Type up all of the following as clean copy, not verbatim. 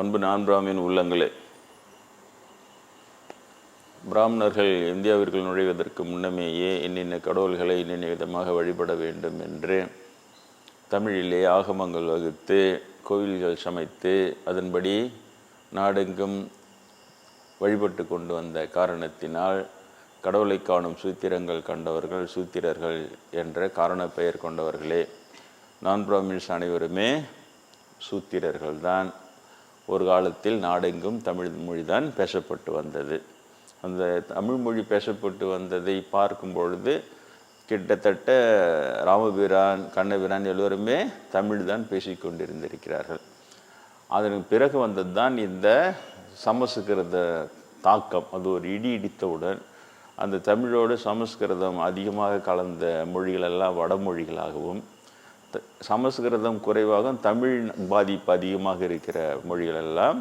அன்பு நான்காமின் உள்ளங்களே, பிராமணர்கள் இந்தியாவிற்குள் நுழைவதற்கு முன்னமேயே இன்னின்ன கடவுள்களை இன்னின்ன விதமாக வழிபட வேண்டும் என்று தமிழிலே ஆகமங்கள் வகுத்து கோவில்கள் சமைத்து அதன்படி நாடெங்கும் வழிபட்டு கொண்டு வந்த காரணத்தினால் கடவுளை காணும் சூத்திரங்கள் கண்டவர்கள் சூத்திரர்கள் என்ற காரண பெயர் கொண்டவர்களே. நான் பிராமின்ஸ் அனைவருமே சூத்திரர்கள்தான். ஒரு காலத்தில் நாடெங்கும் தமிழ் மொழிதான் பேசப்பட்டு வந்தது. அந்த தமிழ் மொழி பேசப்பட்டு வந்ததை பார்க்கும் பொழுது கிட்டத்தட்ட ராமபிரான் கண்ணபிரான் எல்லோருமே தமிழ் தான் பேசிக்கொண்டிருந்திருக்கிறார்கள். அதற்கு பிறகு வந்தது தான் இந்த சமஸ்கிருத தாக்கம். அது ஒரு இடி இடித்தவுடன் அந்த தமிழோடு சமஸ்கிருதம் அதிகமாக கலந்த மொழிகளெல்லாம் வடமொழிகளாகவும் சமஸ்கிருதம் குறைவாக தமிழ் பாதிப்பு அதிகமாக இருக்கிற மொழிகளெல்லாம்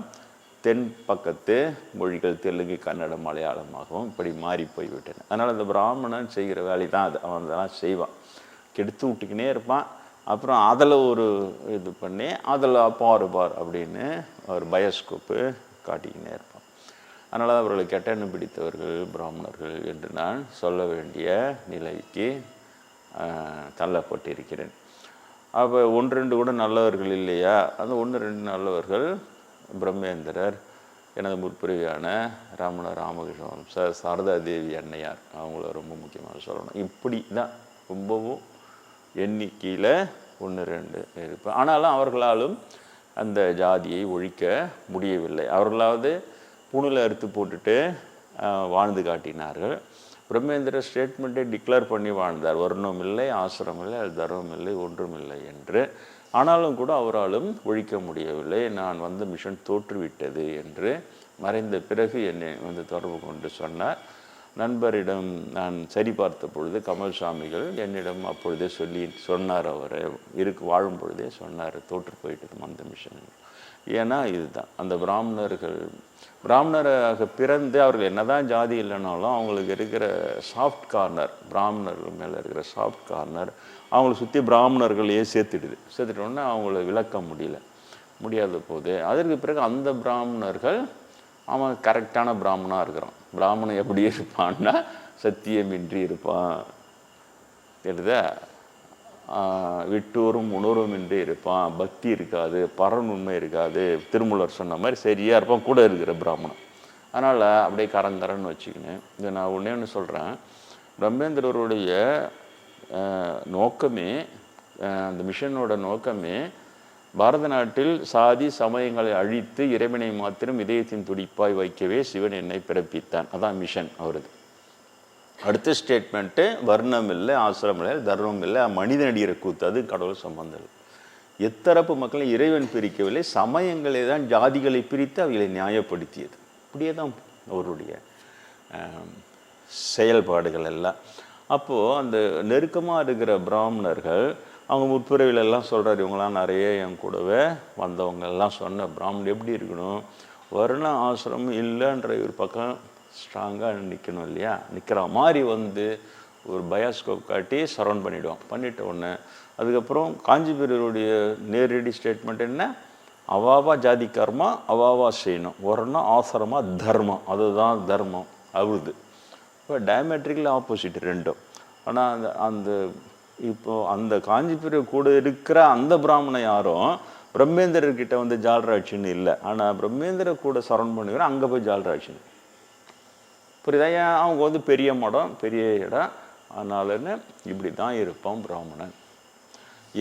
தென் பக்கத்து மொழிகள் தெலுங்கு கன்னடம் மலையாளமாகவும் இப்படி மாறி போய்விட்டன. அதனால் அந்த பிராமணன் செய்கிற வேலை தான் அது. அவன் அதெல்லாம் செய்வான், கெடுத்து விட்டுக்கினே இருப்பான். அப்புறம் அதில் ஒரு இது பண்ணி அதில் பார் அப்படின்னு ஒரு பயோஸ்கோப்பு காட்டிக்கினே இருப்பான். அதனால் அவர்களை கெட்டெண்ணம் பிடித்தவர்கள் பிராமணர்கள் என்று நான் சொல்ல வேண்டிய நிலைக்கு தள்ளப்பட்டிருக்கிறேன். அப்போ ஒன்று ரெண்டு கூட நல்லவர்கள் இல்லையா? அந்த ஒன்று ரெண்டு நல்லவர்கள் பிரம்மேந்திரர், எனது முற்பிரிவியான ராமண ராமகிருஷ்ண வம்சர், சாரதா தேவி அன்னையார், அவங்கள ரொம்ப முக்கியமாக சொல்லணும். இப்படி தான் ரொம்பவும் எண்ணிக்கையில் ஒன்று ரெண்டு இருப்பேன். ஆனாலும் அவர்களாலும் அந்த ஜாதியை ஒழிக்க முடியவில்லை. அவர்களாவது பூணில் அறுத்து போட்டுட்டு வாழ்ந்து காட்டினார்கள். பிரம்மேந்திர ஸ்டேட்மெண்ட்டை டிக்ளேர் பண்ணி வாழ்ந்தார். வர்ணம் இல்லை, ஆசிரம் இல்லை, அது தர்மம் இல்லை, ஒன்றும் இல்லை என்று. ஆனாலும் கூட அவராலும் ஒழிக்க முடியவில்லை. நான் வந்த மிஷன் தோற்றுவிட்டது என்று மறைந்த பிறகு என்னை தொடர்பு கொண்டு சொன்னார். நண்பரிடம் நான் சரி பார்த்த பொழுது கமல் சாமிகள் என்னிடம் அப்பொழுதே சொன்னார். அவர் வாழும் பொழுதே சொன்னார், தோற்று போயிட்டு அந்த மிஷன். ஏன்னா இதுதான் அந்த பிராமணராக பிறந்து அவர்கள் என்னதான் ஜாதி இல்லைனாலும் அவங்களுக்கு இருக்கிற சாஃப்ட் கார்னர், பிராமணர்கள் மேலே இருக்கிற சாஃப்ட் கார்னர் அவங்கள சுற்றி பிராமணர்களையே சேர்த்துட்டோன்னா அவங்கள விளக்க முடியாத போது அதற்கு பிறகு அந்த பிராமணர்கள் அவன் கரெக்டான பிராமணாக இருக்கிறான். பிராமணன் எப்படி இருப்பான்னா சத்தியமின்றி இருப்பான், தெரியுதா? விட்டோரும் உணர்வும் இன்றி இருப்பான், பக்தி இருக்காது, பரனுண்மை இருக்காது, திருமூலர் சொன்ன மாதிரி சரியாக இருப்பான் கூட இருக்கிற பிராமணன். அதனால் அப்படியே கரங்கரன்னு வச்சுக்கினேன். இதை நான் ஒன்று சொல்கிறேன். பிரம்மேந்திரருடைய நோக்கமே, அந்த மிஷனோட நோக்கமே பாரத நாட்டில் சாதி சமயங்களை அழித்து இறைவனை மாத்திரம் இதயத்தின் துடிப்பாய் வைக்கவே சிவன் என்னை பிறப்பித்தான். அதான் மிஷன் அவரது. அடுத்த ஸ்டேட்மெண்ட்டு வர்ணம் இல்லை, ஆசிரம் இல்லை, தர்மம் இல்லை, மனிதன் அடிகிற கூத்து, அது கடவுள் சம்பந்தம். எத்தரப்பு மக்களை இறைவன் பிரிக்கவில்லை, சமயங்களை தான் ஜாதிகளை பிரித்து அவைகளை நியாயப்படுத்தியது. இப்படியே தான் அவருடைய செயல்பாடுகள் எல்லாம். அப்போது அந்த நெருக்கமாக இருக்கிற பிராமணர்கள் அவங்க முற்பிறவிலெல்லாம் சொல்கிறார், இவங்களாம் நிறைய என் கூடவே வந்தவங்கெல்லாம் சொன்ன பிராமணன் எப்படி இருக்கணும், வர்ண ஆசிரமம் இல்லைன்ற ஒரு பக்கம் ஸ்ட்ராங்காக நிற்கணும் இல்லையா? நிற்கிற மாதிரி ஒரு பயோஸ்கோப் காட்டி சரௌண்ட் பண்ணிட்ட உடனே அதுக்கப்புறம் காஞ்சிபுரருடைய நேரடி ஸ்டேட்மெண்ட் என்ன? அவாவா ஜாதி கர்மா அவாவா செய்யணும், வரணும் ஆசிரமாக தர்மம், அதுதான் தர்மம் அவுது. இப்போ டயமெட்ரிக்கல் ஆப்போசிட் ரெண்டும். ஆனால் இப்போது அந்த காஞ்சிபுரம் கூட இருக்கிற அந்த பிராமணன் யாரும் பிரம்மேந்திரர்கிட்ட ஜால்ராட்சின்னு இல்லை. ஆனால் பிரம்மேந்திர கூட சரௌண்ட் பண்ணிக்கிறோம், அங்கே போய் ஜால்ராட்சின்னு. புரியுதா? ஏன் அவங்க பெரிய மடம், பெரிய இடம், அதனாலன்னு இப்படி தான் இருப்பான் பிராமணன்.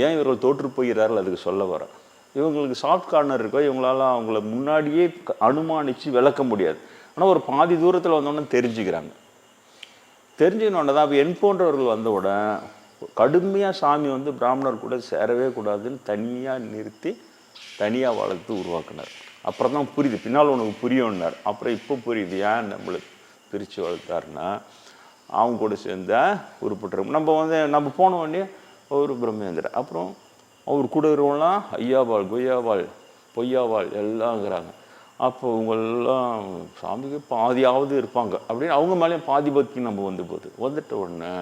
ஏன் இவர்கள் தோற்று போகிறார்கள் அதுக்கு சொல்ல வர. இவங்களுக்கு சாஃப்ட் கார்னர் இருக்கோ, இவங்களால அவங்கள முன்னாடியே அனுமானித்து விளக்க முடியாது. ஆனால் ஒரு பாதி தூரத்தில் வந்தோடனே தெரிஞ்சுக்கிறாங்க. தெரிஞ்சுக்கணுன்னா தான் இப்போ என் போன்றவர்கள் வந்தவுடன் கடுமையாக சாமி பிராமணர் கூட சேரவே கூடாதுன்னு தனியாக நிறுத்தி தனியாக வளர்த்து உருவாக்குனார். அப்புறம் தான் புரியுது, பின்னால் உனக்கு புரியும்னார். அப்புறம் இப்போ புரியுது ஏன் நம்மளுக்கு பிரித்து வளர்த்தாருன்னா அவங்க கூட சேர்ந்த உருப்பட்டுரும். நம்ம போன உடனே ஒரு பிரம்மேந்திர, அப்புறம் அவர் கூட இருக்கிறவங்களாம் ஐயாவாள், கொய்யாவாள், பொய்யாவாள் எல்லாங்கிறாங்க. அப்போ இவங்கெல்லாம் சாமிக்கு பாதியாவது இருப்பாங்க அப்படின்னு அவங்க மேலேயும் பாதி பக்தி நம்ம வந்துட்ட உடனே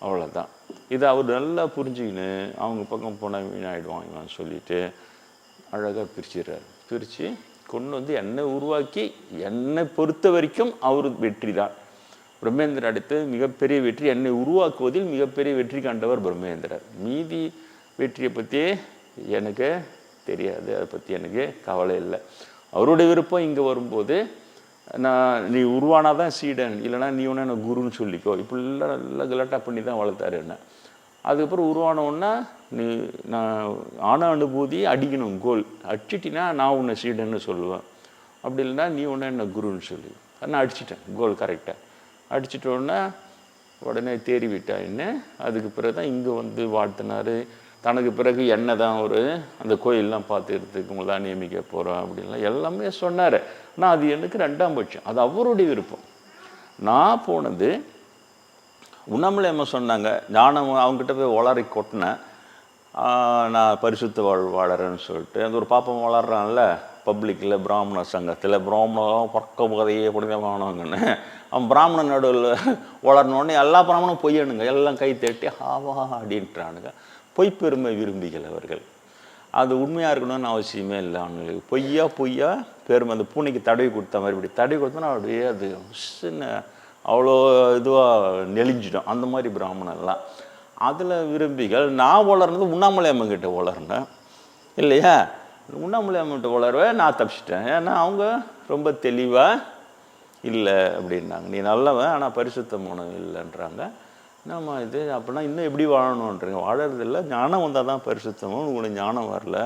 அவ்வளோதான். இதை அவர் நல்லா புரிஞ்சுக்கின்னு அவங்க பக்கம் போனால் வீணாயிடுவாங்கன்னு சொல்லிட்டு அழகாக பிரிச்சிடுறாரு. பிரித்து கொண்டு வந்து என்னை உருவாக்கி என்னை பொறுத்த வரைக்கும் அவர் வெற்றி தான். பிரம்மேந்திரர் அடுத்து மிகப்பெரிய வெற்றி என்னை உருவாக்குவதில் மிகப்பெரிய வெற்றி கண்டவர் பிரம்மேந்திரர். மீதி வெற்றியை பற்றி எனக்கு தெரியாது, அதை பற்றி எனக்கு கவலை இல்லை. அவருடைய விருப்பம் இங்கே வரும்போது நீ உருவானாதான் சீடன், இல்லைனா நீ ஒன்று எனக்கு குருன்னு சொல்லிக்கோ, இப்படிலாம் நல்லா கலாட்டா பண்ணி தான் வளர்த்தாரு என்ன. அதுக்கப்புறம் உருவானோன்னா நான் ஆன அனுபூதி அடிக்கணும், கோல் அடிச்சிட்டினா நான் உன்னை சீடன்னு சொல்லுவேன், அப்படி இல்லைன்னா நீ ஒன்று என்ன குருன்னு சொல்லி. நான் அடிச்சிட்டேன் கோல் கரெக்டாக அடிச்சிட்டோன்னா உடனே தேறி விட்டா என்ன. அதுக்கு பிறகு தான் இங்கே வந்து வாழ்த்தினார். தனக்கு பிறகு என்ன தான் ஒரு அந்த கோயிலெலாம் பார்த்துக்கிறதுக்கு உங்களை தான் நியமிக்க போகிறோம் அப்படின்லாம் எல்லாமே சொன்னார். ஆனால் அது எனக்கு 2ஆம் பட்சம், அது அவருடைய விருப்பம். நான் போனது உண்ணாமலே அம்மா சொன்னாங்க, ஞானம் அவங்ககிட்ட போய் வளரி கொட்டினேன், நான் பரிசுத்த வாழறேன்னு சொல்லிட்டு. அந்த ஒரு பாப்பம் வளர்றான்ல பப்ளிக்கில் பிராமண சங்கத்தில், பிராமணம் பறக்க கதையே புனிதமானவங்கன்னு. அவன் பிராமணன் நடுவில் வளரணுன்னு எல்லா பிராமணனும் பொய்யணுங்க, எல்லாம் கை தட்டி ஆவா அப்படின்றானுங்க. பொய்ப்பெருமை விரும்பிகள் அவர்கள். அது உண்மையாக இருக்கணும்னு அவசியமே இல்லை அவங்களுக்கு. பொய்யா பெருமை. அந்த பூனைக்கு தடவி கொடுத்த மாதிரி இப்படி தடவி கொடுத்தோன்னா அப்படியே அது சின்ன அவ்வளோ இதுவாக நெளிஞ்சிடும். அந்த மாதிரி பிராமணன்லாம் அதில் விரும்பிகள். நான் வளர்றது உண்ணாமலை அம்மங்கிட்ட வளர்னேன் இல்லையா. உண்ணாமலை அம்மங்கிட்ட வளரவே நான் தப்பிச்சிட்டேன். ஏன்னா அவங்க ரொம்ப தெளிவாக இல்லை அப்படின்னாங்க, நீ நல்லவன் ஆனால் பரிசுத்தமானவன் இல்லைன்றாங்க. நம்ம இது அப்படின்னா இன்னும் எப்படி வாழணுன்றீங்க, வாழறதில்ல, ஞானம் வந்தால் தான் பரிசுத்தமும், உங்களுக்கு ஞானம் வரல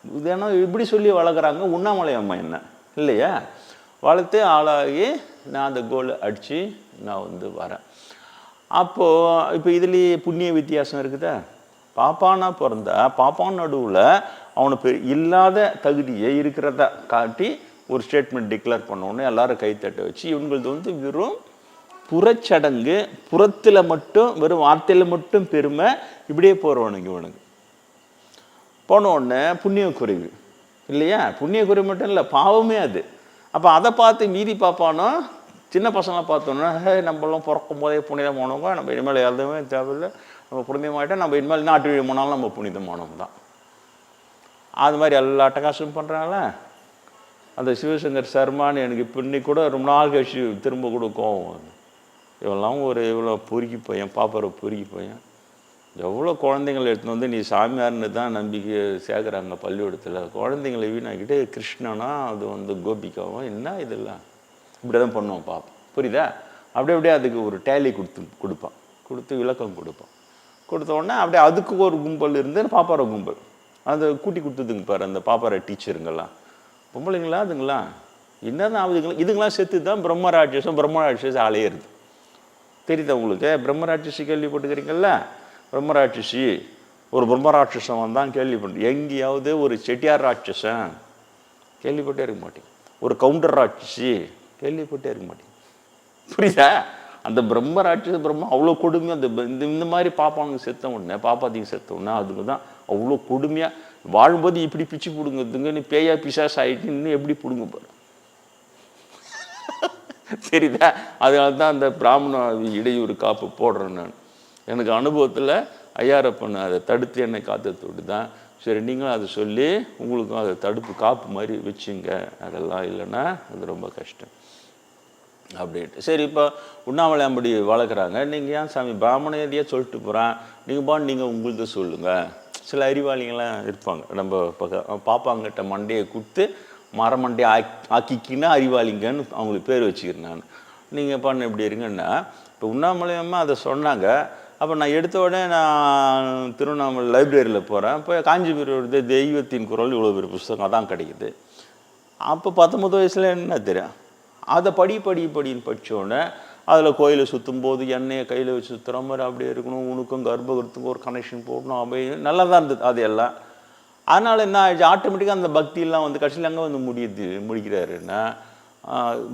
இது ஏன்னா இப்படி சொல்லி வளர்க்குறாங்க. உண்ணாமலை அம்மா என்ன இல்லையா, வளர்த்து ஆளாகி நான் அந்த கோல் அடித்து நான் வந்து வரேன். அப்போது இப்போ இதுலேயே புண்ணிய வித்தியாசம் இருக்குதா. பாப்பானா பிறந்தா பாப்பான் நடுவில் அவனுக்கு இல்லாத தகுதியை இருக்கிறத காட்டி ஒரு ஸ்டேட்மெண்ட் டிக்ளேர் பண்ணோன்னே எல்லாரும் கைத்தட்ட வச்சு இவங்களது வந்து வெறும் புறச்சடங்கு, புறத்தில் மட்டும் வெறும் வார்த்தையில் மட்டும் பெருமை, இப்படியே போகிறவனுங்க இவனுக்கு. போனோடனே புண்ணிய குறைவு இல்லையா, புண்ணிய குறைவு மட்டும் இல்லை பாவமே அது. அப்போ அதை பார்த்து மீதி பார்ப்பானோ, சின்ன பசங்களாம் பார்த்தோன்னா நம்மளாம் பிறக்கும் போதே புனிதமானவங்க, நம்ம இனிமேல் எதுவுமே தேவையில்லை, நம்ம புனிதமாகிட்டா நம்ம இனிமேல் நாட்டு வழி போனாலும் நம்ம புனிதமானவங்க தான். அது மாதிரி எல்லா அட்டகாசமும் பண்ணுறாங்களே. அந்த சிவசங்கர் சர்மான்னு எனக்கு இப்போ இன்னைக்கு கூட ரொம்ப நாள் கழிச்சு திரும்ப கொடுக்கும். இவெல்லாம் ஒரு இவ்வளோ பொறுக்கி பையன், பாப்பார பொறுக்கி பையன், எவ்வளோ குழந்தைங்களை எடுத்துன்னு வந்து நீ சாமியார்னு தான் நம்பிக்கை சேர்க்குறாங்க பள்ளிக்கூடத்தில். குழந்தைங்களை வீணாக்கிட்டு கிருஷ்ணனா அது வந்து கோபிக்காவும் என்ன இதெல்லாம் இப்படி தான் பண்ணுவான் பாப்பா, புரியுதா. அப்படியே அதுக்கு ஒரு டேலி கொடுத்து விளக்கம் கொடுத்த உடனே அப்படியே அதுக்கு ஒரு கும்பல் இருந்து பாப்பார கும்பல் அந்த கூட்டி கொடுத்ததுங்க பாரு. அந்த பாப்பார டீச்சருங்கெல்லாம் பொம்பளைங்களா அதுங்களா என்னதான் ஆகுதுங்களா, இதுங்களாம் செத்து தான் பிரம்மராட்சசம் அலையிறது. தெரியுதா உங்களுக்கு? பிரம்மராட்சசி கேள்விப்பட்டுக்கிறீங்கல்ல. பிரம்மராட்சசி ஒரு பிரம்மராட்சசம் வந்தான் கேள்விப்பட்டு, எங்கேயாவது ஒரு செட்டியார் ராட்சசன் கேள்விப்பட்டே இருக்க மாட்டேங்க, ஒரு கவுண்டர் ராட்சசி கேள்விப்பட்டே இருக்க மாட்டேங்க, புரியுதா. அந்த பிரம்மராட்சச அவ்வளோ கொடுமையாக அந்த இந்த மாதிரி பாப்பாங்க செத்த உடனே, பாப்பாத்திங்க செத்த உடனே அதுக்கு தான் அவ்வளோ கொடுமையாக வாழும்போது இப்படி பிச்சு பிடுங்குறதுங்க, நீ பேயா பிசாஸ் ஆகிட்டு இன்னும் எப்படி பிடுங்க போகிற, தெரியுதா. அதனால தான் அந்த பிராமண இடையூறு காப்பு போடுறேன் நான். எனக்கு அனுபவத்தில் ஐயாரப்பன் அதை தடுத்து என்னை காத்ததோடு தான். சரி நீங்களும் அதை சொல்லி உங்களுக்கும் அதை தடுப்பு காப்பு மாதிரி வச்சுங்க, அதெல்லாம் இல்லைன்னா அது ரொம்ப கஷ்டம் அப்படின்ட்டு. சரி இப்போ உண்ணாமலை அப்படி வளர்க்குறாங்க, நீங்கள் ஏன் சாமி பிராமணையதையே சொல்லிட்டு போகிறேன், நீங்கள் நீங்கள் உங்களுக்கு சொல்லுங்கள். சில அறிவாளிங்களாம் இருப்பாங்க, நம்ம பாப்பாங்கிட்ட மண்டையை கொடுத்து மரமண்டையை ஆக்கிக்கின்னா அறிவாளிங்கன்னு அவங்களுக்கு பேர் வச்சுக்கிறேன் நான். நீங்கள் பண்ண எப்படி இருங்கன்னா, இப்போ உண்ணாமலையம்மா அதை சொன்னாங்க. அப்போ நான் எடுத்த உடனே நான் திருவண்ணாமலை லைப்ரரியில் போகிறேன். இப்போ காஞ்சிபுரம் தெய்வத்தின் குரல் இவ்வளோ பெரிய புஸ்தகம் அதான் கிடைக்குது. அப்போ 19 வயசில் என்ன தெரியும், அதை படின்னு படித்தோடனே அதில் கோயிலை சுற்றும் போது எண்ணெயை கையில் வச்சு சுற்றுற மாதிரி அப்படியே இருக்கணும், உனக்கும் கர்ப்பகிரத்துக்கும் ஒரு கனெக்ஷன் போடணும், அப்படி நல்லா தான் இருந்தது அது எல்லாம். அதனால் என்ன ஆயிடுச்சு, ஆட்டோமேட்டிக்காக அந்த பக்தியெல்லாம் வந்து கடைசியில் அங்கே வந்து முடிக்கிறாருன்னா,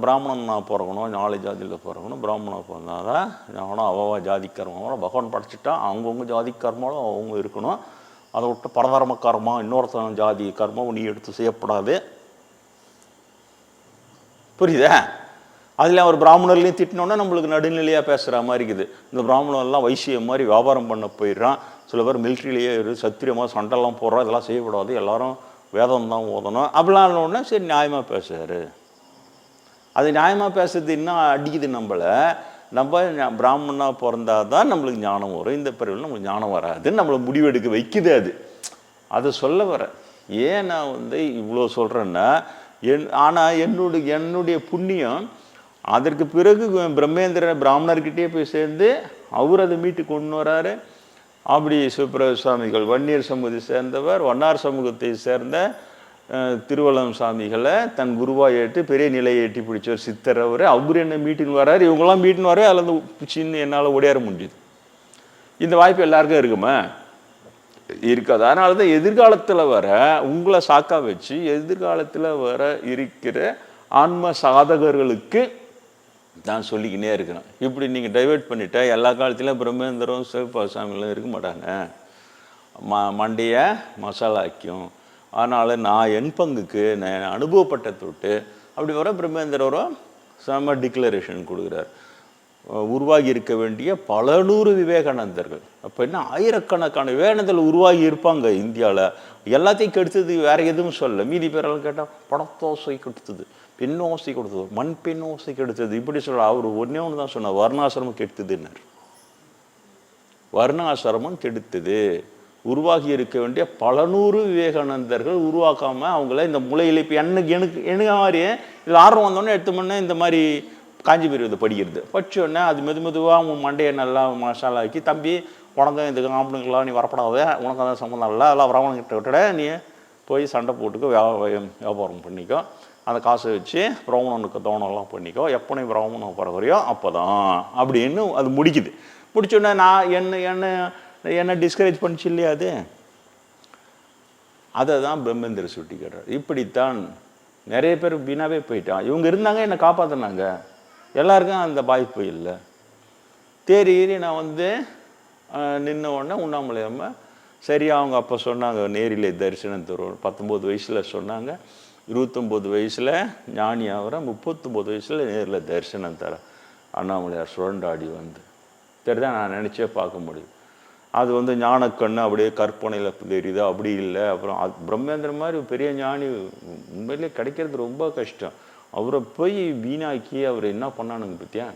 பிராமணன் நான் பிறக்கணும், 4 ஜாதியில் பிறக்கணும், பிராமணன் பிறந்தால் தான் நானும் அவா ஜாதி கர்மாவும் பகவான் படைச்சிட்டா அவங்கவுங்க ஜாதி கர்மாவும் அவங்க இருக்கணும், அதை விட்டு பரதர்ம கர்மா இன்னொருத்தன ஜாதி கர்மாவும் நீ எடுத்து செய்யப்படாது, புரியுதா. அதில் ஒரு பிராமணர்லையும் திட்டினோன்னா நம்மளுக்கு நடுநிலையாக பேசுகிற மாதிரி இருக்குது. இந்த பிராமணர்லாம் வைசியம் மாதிரி வியாபாரம் பண்ண போயிடுறான். சில பேர் மிலிட்ரியிலேயே சத்திரியமாக சண்டைலாம் போடுறோம், இதெல்லாம் செய்யக்கூடாது, எல்லோரும் வேதம் தான் ஓதணும் அப்படிலாம் இல்லைன்னா சரி நியாயமாக பேசுகிறாரு. அது நியாயமாக பேசுறது இன்னும் அடிக்குது நம்மளை. நம்ம பிராமணனாக பிறந்தா தான் நம்மளுக்கு ஞானம் வரும், இந்த பிறவியில் நம்மளுக்கு ஞானம் வராதுன்னு நம்மளை முடிவெடுக்க வைக்குது. அதை சொல்ல வர. ஏன் நான் இவ்வளோ சொல்கிறேன்னா, ஆனால் என்னுடைய புண்ணியம் அதற்கு பிறகு பிரம்மேந்திர பிராமணர்கிட்டே போய் சேர்ந்து அவர் அதை மீட்டு கொண்டு வராரு. அப்படி சுப்ரமணிய சுவாமிகள் வன்னியர் சமூகத்தை சேர்ந்தவர், வண்ணார் சமூகத்தை சேர்ந்த திருவள்ளம் சாமிகளை தன் குருவாக ஏற்று பெரிய நிலையை எட்டி பிடிச்சவர் சித்தர். அவர் என்ன மீட்டின்னு வர்றாரு, இவங்கெல்லாம் மீட்டின்னு வர அதில் சின்ன என்னால் ஓடியார முடியுது. இந்த வாய்ப்பு எல்லாருக்கும் இருக்குமா? இருக்காது. அதனால தான் எதிர்காலத்தில் வர உங்களை சாக்கா வச்சு எதிர்காலத்தில் வர இருக்கிற ஆன்ம சாதகர்களுக்கு நான் சொல்லிக்கினே இருக்கிறேன். இப்படி நீங்கள் டைவெர்ட் பண்ணிட்டா எல்லா காலத்திலும் பிரம்மேந்திரம் சிவபாசாமிகளும் இருக்க மாட்டாங்க, மண்டையை மசாலாக்கும். அதனால் நான் என் பங்குக்கு நான் அனுபவப்பட்ட தொட்டு அப்படி வர பிரம்மேந்திரம் செம டிக்ளரேஷன் கொடுக்குறார். உருவாகி இருக்க வேண்டிய பல நூறு விவேகானந்தர்கள், அப்போ என்ன ஆயிரக்கணக்கான விவேகானந்தர்கள் உருவாகி இருப்பாங்க இந்தியாவில். எல்லாத்தையும் கெடுத்தது வேறு எதுவும் சொல்ல. மீதி பேரெல்லாம் கேட்டால் பணத்தோசை கெடுத்தது, பெண்ணோசை கொடுத்தது, மண் பெண்ணோசை கெடுத்தது, இப்படி சொல்ல. அவர் ஒன்றே ஒன்று தான் சொன்னார், வர்ணாசிரமம் கெடுத்ததுன்னார். வர்ணாசிரமம் கெடுத்தது. உருவாகி இருக்க வேண்டிய பல நூறு விவேகானந்தர்கள் உருவாக்காமல் அவங்கள இந்த மூலையில் இப்போ எனக்கு மாதிரி இதில் ஆர்வம் வந்தோடனே எடுத்து முன்னே இந்த மாதிரி காஞ்சி பெரியதை படிக்கிறது படித்தோடனே அது மெதுவாக அவங்க மண்டையை நல்லா மசாலாக்கி, தம்பி உனக்கு இதுக்கு ஆம்பளைங்களா நீ வரப்படாத, உனக்கு அதான் சம்மந்தம் இல்லை, அதெல்லாம் வரவங்கிட்ட விட்டுட, நீ போய் சண்டை போட்டுக்கோ, வியாபாரம் பண்ணிக்கோ, அந்த காசை வச்சு பிராமணனுக்கு தோணம்லாம் பண்ணிக்கோ, எப்போ நீ பிராமணன் பிறகுறியோ அப்போ தான் அப்படின்னு அது முடிக்குது. முடிச்சோடனே நான் என்ன டிஸ்கரேஜ் பண்ணிச்சு இல்லையா? அதை தான் பிரம்மேந்திர சுட்டி கேட்டார். இப்படித்தான் நிறைய பேர் வீணாவே போயிட்டான். இவங்க இருந்தாங்க, என்னை காப்பாற்றினாங்க. எல்லாருக்கும் அந்த வாய்ப்பு இல்லை. தேறி நான் நின்ன உடனே உண்ணாமலையாம சரி அவங்க அப்போ சொன்னாங்க நேரிலே தரிசனம் தருவோம். 19 வயசில் சொன்னாங்க, 29 வயசில் ஞானி ஆகிற, 39 வயசில் நேரில் தரிசனம் தர அண்ணாமலையார் சுரண்டாடி தெரிதான் நான் நினச்சே பார்க்க முடியும். அது ஞானக்கண்ணு அப்படியே கற்பனையில் தெரியுது, அப்படி இல்லை. அப்புறம் பிரம்மேந்திர மாதிரி பெரிய ஞானி உண்மையிலே கிடைக்கிறது ரொம்ப கஷ்டம். அவரை போய் வீணாக்கி அவர் என்ன பண்ணானுங்க பற்றியா?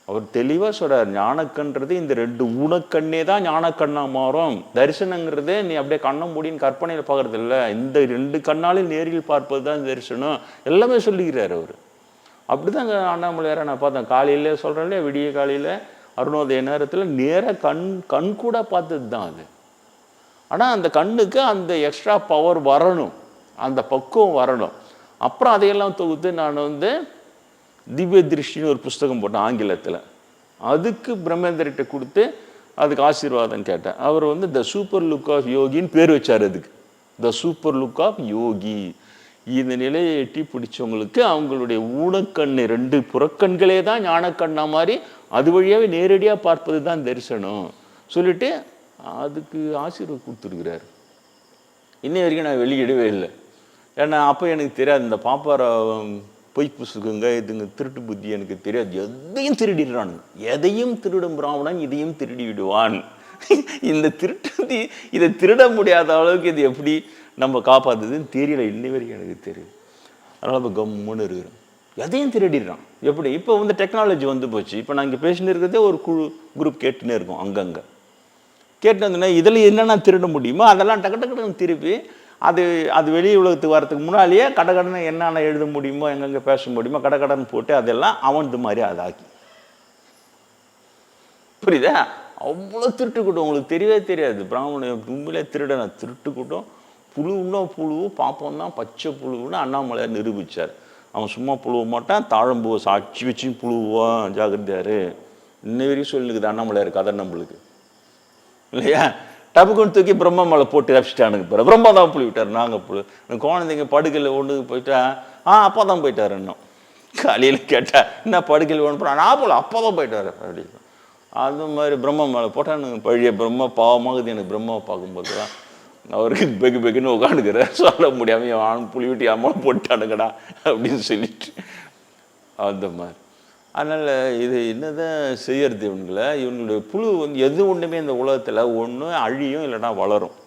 அவர் தெளிவாக சொல்கிறார், ஞானக்கன்றது இந்த 2 ஊனக்கண்ணே தான் ஞானக்கண்ணா மாறும். தரிசனங்கிறது நீ அப்படியே கண்ணை மூடின்னு கற்பனையில் பார்க்கறது இல்லை, இந்த 2 கண்ணாலும் நேரில் பார்ப்பது தான் தரிசனம். எல்லாமே சொல்லிக்கிறார் அவர். அப்படி தான் அண்ணாமலையாரை நான் பார்த்தேன். காலையிலே சொல்கிறேன் இல்லையா, விடிய காலையில் அருணோதய நேரத்தில் நேராக கண் கூட பார்த்தது தான் அது. ஆனால் அந்த கண்ணுக்கு அந்த எக்ஸ்ட்ரா பவர் வரணும், அந்த பக்குவம் வரணும். அப்புறம் அதையெல்லாம் தொகுத்து நான் திவ்ய திருஷ்டின்னு ஒரு புஸ்தகம் போட்டேன் ஆங்கிலத்தில். அதுக்கு பிரம்மேந்திரிட்ட கொடுத்து அதுக்கு ஆசீர்வாதம் கேட்டேன். அவர் த சூப்பர் லுக் ஆஃப் யோகின்னு பேர் வச்சார். அதுக்கு த சூப்பர் லுக் ஆஃப் யோகி. இந்த நிலையை எட்டி பிடிச்சவங்களுக்கு அவங்களுடைய ஊனக்கண்ணு 2 புறக்கண்களே தான் ஞானக்கண்ணா மாதிரி அது வழியாகவே நேரடியாக பார்ப்பது தான் தரிசனம் சொல்லிட்டு அதுக்கு ஆசீர்வாதம் கொடுத்துருக்கிறார். இன்னை வரைக்கும் நான் வெளியிடவே இல்லை. ஏன்னா அப்போ எனக்கு தெரியாது, இந்த பாப்பார பொய் புசுக்குங்க இதுங்க திருட்டு புத்தி எனக்கு தெரியாது. எதையும் திருடிடுறானுங்க, எதையும் திருடும் பிராமணன் இதையும் திருடி விடுவான். இந்த திருட்டு இதை திருட முடியாத அளவுக்கு இது எப்படி நம்ம காப்பாற்றுதுன்னு தெரியல, இன்னை வரைக்கும் எனக்கு தெரியும். அதனால் இப்போ கம்முன்னு இருக்கிறோம், எதையும் திருடிடுறான். எப்படி இப்போ டெக்னாலஜி போச்சு. இப்போ நான் இங்கே பேசின்னு இருக்கிறதே ஒரு குரூப் கேட்டுன்னே இருக்கோம். அங்கங்கே கேட்டு வந்தோன்னா இதில் என்னென்ன திருட முடியுமோ அதெல்லாம் டக்குன்னு திருப்பி அது வெளி உலகத்துக்கு வரதுக்கு முன்னாலேயே கடகடனை என்னென்ன எழுத முடியுமோ எங்கெங்கே பேச முடியுமோ கடகடன் போட்டு அதெல்லாம் அவன் மாதிரி அதாக்கி, புரியுதா? அவ்வளோ திருட்டு கூட்டம் உங்களுக்கு தெரியவே தெரியாது. பிராமண உண்மையிலே திருடன திருட்டு கூட்டம். புழுன்னா புழு, பாப்பம் தான் பச்சை புழுன்னு அண்ணாமலையார் நிரூபித்தார். அவன் சும்மா புழுவ மாட்டான், தாழம்பூவை சாட்சி வச்சு புழுவான், ஜாகிரதையாரு. இன்ன வரைக்கும் சொல்லிக்குது அண்ணாமலையார் கதை நம்மளுக்கு இல்லையா? டப்புக்குன்னு தூக்கி பிரம்மா மேலே போட்டு ரசிச்சிட்டானுங்க. பிரம்மா தான் புளி விட்டார், நாங்கள் புழு. குழந்தைங்க படுக்கையில் ஒன்று போயிட்டா அப்பா தான் போயிட்டார். இன்னும் காலையில் கேட்டால் என்ன படுக்கையில் ஒன்று போனால் நான் போல அப்பா தான் போயிட்டார் அப்படின்னு. அது மாதிரி பிரம்மா மேலே போட்டானுங்க பழைய பிரம்மா. பாவமாகுது எனக்கு பிரம்மாவை பார்க்கும்போது தான். அவருக்கு பெகுன்னு உட்காந்துக்கிறார், சொல்ல முடியாமல் அவன் புளி விட்டு அம்மாவை போட்டானுங்கடா அப்படின்னு சொல்லிட்டு அந்த மாதிரி. அதனால் இது என்னதான் செய்யறது இவங்களுடைய புழு எது ஒன்றுமே இந்த உலகத்தில் ஒன்று அழியும் இல்லைன்னா வளரும்.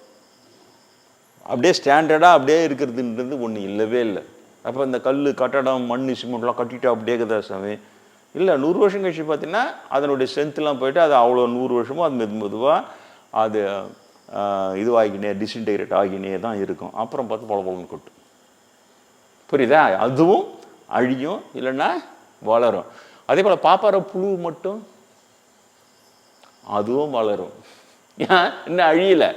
அப்படியே ஸ்டாண்டர்டாக அப்படியே இருக்கிறதுன்றது ஒன்று இல்லவே இல்லை. அப்போ இந்த கல் கட்டடம் மண் சிமெண்ட்லாம் கட்டிட்டு அப்படியே இருக்குதா சாமி? இல்லை, 100 வருஷம் கழிச்சு பார்த்தீங்கன்னா அதனுடைய ஸ்ட்ரென்த்லாம் போயிட்டு அது அவ்வளோ 100 வருஷமும் அது மெதுவாக அது இதுவாகினே டிஸ்இன்டெகிரேட் ஆகினே தான் இருக்கும். அப்புறம் பார்த்து பொலன்னு கொட்டும். புரியுதா? அதுவும் அழியும், இல்லைன்னா வளரும். அதே போல் பாப்பார புழு மட்டும் அதுவும் வளரும். ஏன் இன்னும் அழியலை,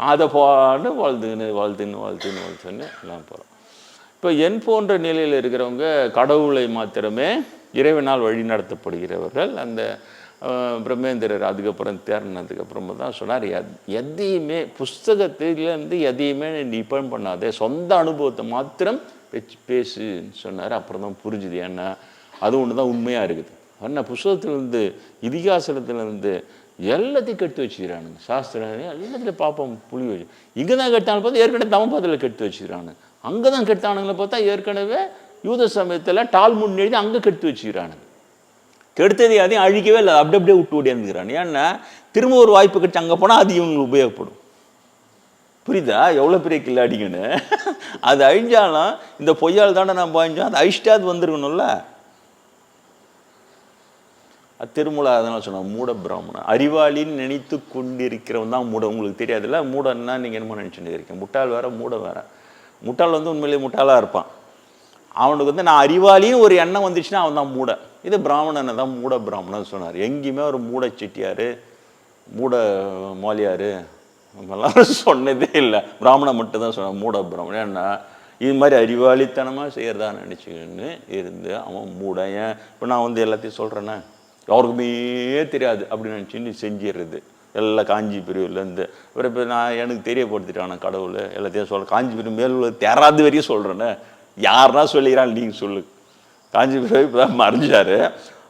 அதை போன்னு வளர்த்துன்னு எல்லாம் போகிறோம். இப்போ என் போன்ற நிலையில் இருக்கிறவங்க கடவுளை மாத்திரமே இறைவனால் வழி நடத்தப்படுகிறவர்கள். அந்த பிரம்மேந்திரர் அதுக்கப்புறம் தேர்னதுக்கப்புறமா தான் சொன்னார், எதையுமே புஸ்தகத்திலேருந்து எதையுமே டிபெண்ட் பண்ணாதே, சொந்த அனுபவத்தை மாத்திரம் பேசுன்னு சொன்னார். அப்புறம் தான் புரிஞ்சுது. ஏன்னா அது ஒன்று தான் உண்மையாக இருக்குது. ஆனால் புஸ்தகத்திலேருந்து இதிகாசத்துலேருந்து எல்லாத்தையும் கெடுத்து வச்சுக்கிறானுங்க. சாஸ்திரம் எல்லாத்துலையும் பார்ப்போம் புளி வச்சு. இங்கே தான் கெட்டானு பார்த்தா ஏற்கனவே தமபாத்தில் கெடுத்து வச்சுக்கிறானுங்க. அங்கே தான் கெட்டானுங்களை பார்த்தா ஏற்கனவே யூத சமயத்தில் டால்முட் எழுதி அங்கே கெடுத்து வச்சுக்கிறானுங்க. கெடுத்தது அதையும் அழிக்கவே இல்லை, அப்படியே விட்டு ஓடியாந்துக்கிறான். ஏன்னா திரும்ப ஒரு வாய்ப்பு கிடைச்சி அங்கே போனால் அது இவங்களுக்கு உபயோகப்படும். புரியுதா? எவ்வளோ பெரிய கில்லாடிங்கன்னு. அது அழிஞ்சாலும் இந்த பொய்யால் தானே நான் பாய்ஞ்சோம், அது அழிச்சிட்டா அது வந்துருக்கணும்ல. அது திருமூல அதனால் சொன்னோம், மூட பிராமணன். அறிவாளின்னு நினைத்து கொண்டிருக்கிறவன் தான் மூட. உங்களுக்கு தெரியாதுல்ல மூடன்னா நீங்கள் என்னமோ நினச்சிட்டு இருக்கீங்க. முட்டாள் வேற மூட வேற. முட்டாள் உண்மையிலேயே முட்டாளாக இருப்பான். அவனுக்கு நான் அறிவாளியும் ஒரு எண்ணம் வந்துச்சுன்னா அவன் தான் மூட. இது பிராமணனை தான் மூட பிராமணன் சொன்னார். எங்கேயுமே ஒரு மூட செட்டியார் மூட மோலியார் நம்மளாம் சொன்னதே இல்லை. பிராமணன் மட்டும் தான் சொன்னான் மூட பிராமணன். ஏன்னா இது மாதிரி அறிவாளித்தனமாக செய்கிறதா நினச்சிக்கின்னு இருந்து அவன் மூட. ஏன் இப்போ நான் எல்லாத்தையும் சொல்கிறேன்னே, யாருக்குமே தெரியாது அப்படின்னு நினச்சின்னு செஞ்சிடுறது. எல்லாம் காஞ்சி பிரிவுலேருந்து இவர் இப்போ நான் எனக்கு தெரியப்படுத்திட்டான் கடவுள் எல்லாத்தையும் சொல்கிறேன். காஞ்சி பிரிவு மேல் தேராது வரையும் சொல்கிறேன்னு யாருன்னா சொல்லிக்கிறான், நீங்கள் சொல்லு. காஞ்சி பிரிவு இப்போ தான் மறைஞ்சார்.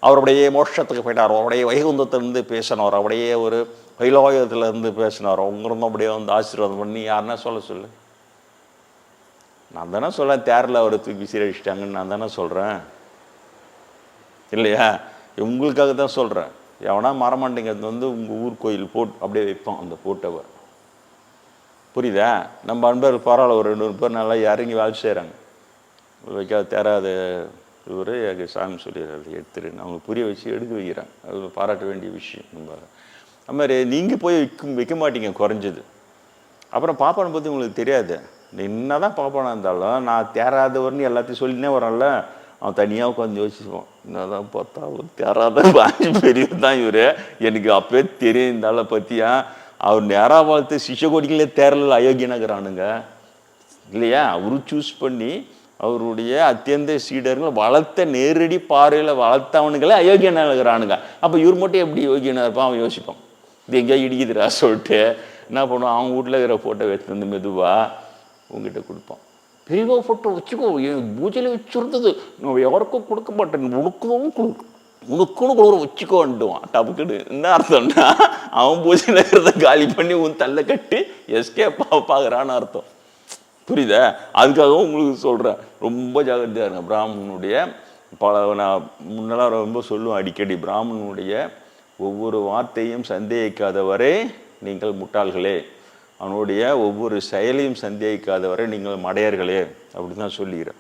அவருடைய மோட்சத்துக்கு போயிட்டார். அவருடைய வைகுந்தத்திலேருந்து பேசினார். அவருடைய ஒரு வைலோகத்திலேருந்து பேசினார். அவங்கிருந்தும் அப்படியே ஆசீர்வாதம் பண்ணி யாருன்னா சொல்லு. நான் தானே சொல்கிறேன், தேரில் அவரை தூக்கி சீரழிச்சிட்டாங்கன்னு நான் தானே சொல்கிறேன் இல்லையா? உங்களுக்காக தான் சொல்கிறேன். எவனா மரமாண்டிங்க உங்கள் ஊர் கோயில் அப்படியே வைப்போம் அந்த ஃபோட்டோவை. புரியுதா? நம்ம அன்பர் பரவாயில்ல, ஒரு 200 பேர் நல்லா இறங்கி வேலை செய்கிறாங்க. வைக்காத தேராத இவர் எனக்கு சாமி சொல்லிடுறாரு எடுத்துருன்னு அவங்களுக்கு புரிய வச்சு எடுக்க வைக்கிறாங்க. அது பாராட்ட வேண்டிய விஷயம். அது மாதிரி நீங்கள் போய் வைக்க மாட்டீங்க குறைஞ்சது. அப்புறம் பாப்பானை பற்றி உங்களுக்கு தெரியாது. என்ன தான் பாப்பானா இருந்தாலும் நான் தேராதவர்னு எல்லாத்தையும் சொல்லினே வரேன்ல, அவன் தனியாக உட்காந்து யோசிச்சுப்பான். என்ன தான் பார்த்தா அவர் தேராத வாங்கி பெரியவர் தான் இவர். எனக்கு அப்பவே தெரியும் இந்த ஆளை பற்றியா. அவர் நேராக வாழ்த்து சிஷ்யகோடிகளே தேரல அயோக்கியனாகிறானுங்க இல்லையா? அவரு சூஸ் பண்ணி அவருடைய அத்தியந்த சீடர்கள் வளர்த்த நேரடி பார்வையில் வளர்த்தவனுங்களே அயோக்கியனாகிறானுங்க. அப்போ இவர் மட்டும் எப்படி யோகியனாக இருப்பான் அவன் யோசிப்பான். இது எங்கேயா இடிக்குதுரா சொல்லிட்டு என்ன பண்ணுவான், அவங்க வீட்டில் இருக்கிற ஃபோட்டோ எடுத்து வந்து மெதுவாக உங்ககிட்ட கொடுப்பான். பெரியவா ஃபோட்டோ வச்சுக்கோ, என் பூஜையில் வச்சுருந்தது நான் யாருக்கும் கொடுக்க மாட்டேன், உனக்குன்னு கொடுக்குற வச்சுக்கோன்ட்டுவான். டப்புக்குன்னு என்ன அர்த்தம்னா அவன் பூஜையில் இருக்கிறத காலி பண்ணி உன் தள்ள கட்டி எஸ்கேப் பார்க்குறான்னு அர்த்தம். புரியுதா? அதுக்காகவும் உங்களுக்கு சொல்கிறேன், ரொம்ப ஜாகிரதையாக இருங்க. பிராமணனுடைய நான் முன்னெல்லாம் ரொம்ப சொல்லுவேன் அடிக்கடி, பிராமணனுடைய ஒவ்வொரு வார்த்தையும் சந்தேகிக்காதவரை நீங்கள் முட்டாள்களே, அவனுடைய ஒவ்வொரு செயலையும் சந்தேகிக்காதவரை நீங்கள் மடையர்களே அப்படின்னு தான் சொல்லிக்கிறேன்.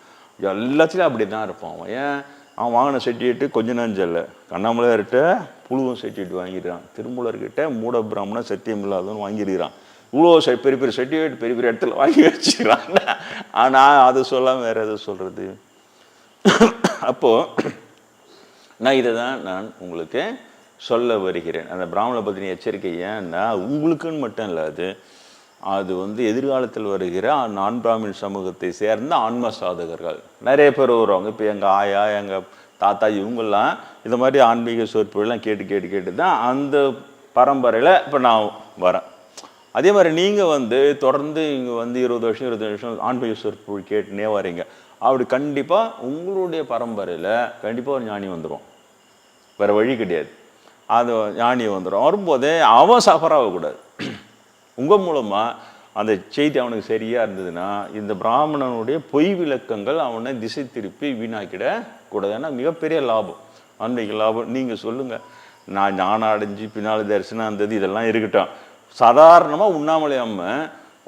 எல்லாத்துலேயும் அப்படி தான் இருப்பான் அவன். ஏன் அவன் வாங்கின சர்டிஃபிகேட்டு கொஞ்சம் நஞ்சல்ல. கண்ணாமலையார்கிட்ட புழுவும் சர்டிஃபிகேட் வாங்கிடுறான், திருமூலர்கிட்ட மூட பிராமணன் சத்தியம் இல்லாதவன்னு வாங்கிடுறான். இவ்வளோ பெரிய பெரிய சர்டிஃபிகேட் பெரிய பெரிய இடத்துல வாங்கி வச்சுக்கிறான். ஆனால் அது சொல்லாமல் வேறு எதை சொல்கிறது? அப்போது நான் இதை தான் நான் உங்களுக்கு சொல்ல வருகிறேன். அந்த பிராமண பத்தினி எச்சரிக்கை ஏன்னா உங்களுக்குன்னு மட்டும் இல்லை, அது எதிர்காலத்தில் வருகிற நான் பிராமின் சமூகத்தை சேர்ந்த ஆன்ம சாதகர்கள் நிறைய பேர் வருவாங்க. இப்போ எங்கள் ஆயா எங்கள் தாத்தா இவங்கெல்லாம் இந்த மாதிரி ஆன்மீக சொற்பொழிலாம் கேட்டு தான் அந்த பரம்பரையில் இப்போ நான் வரேன். அதே மாதிரி நீங்கள் தொடர்ந்து இங்கே 20 வருஷம் ஆன்மீக சொற்பொழில் கேட்டுனே வரீங்க. அப்படி கண்டிப்பாக உங்களுடைய பரம்பரையில் கண்டிப்பாக ஒரு ஞானி வந்துடும், வேறு வழி கிடையாது. அது ஞானி வந்துடும். வரும்போதே அவன் சஃபர் ஆகக்கூடாது. உங்கள் மூலமாக அந்த செய்தி அவனுக்கு சரியாக இருந்ததுன்னா இந்த பிராமணனுடைய பொய் விளக்கங்கள் அவனை திசை திருப்பி வீணாக்கிடக்கூடாது. ஏன்னா மிகப்பெரிய லாபம், ஆன்மீக லாபம். நீங்கள் சொல்லுங்கள், நான் ஞானம் அடைஞ்சு பின்னால் தரிசனம் இருந்தது இதெல்லாம் இருக்கட்டும். சாதாரணமாக உண்ணாமலை அம்மை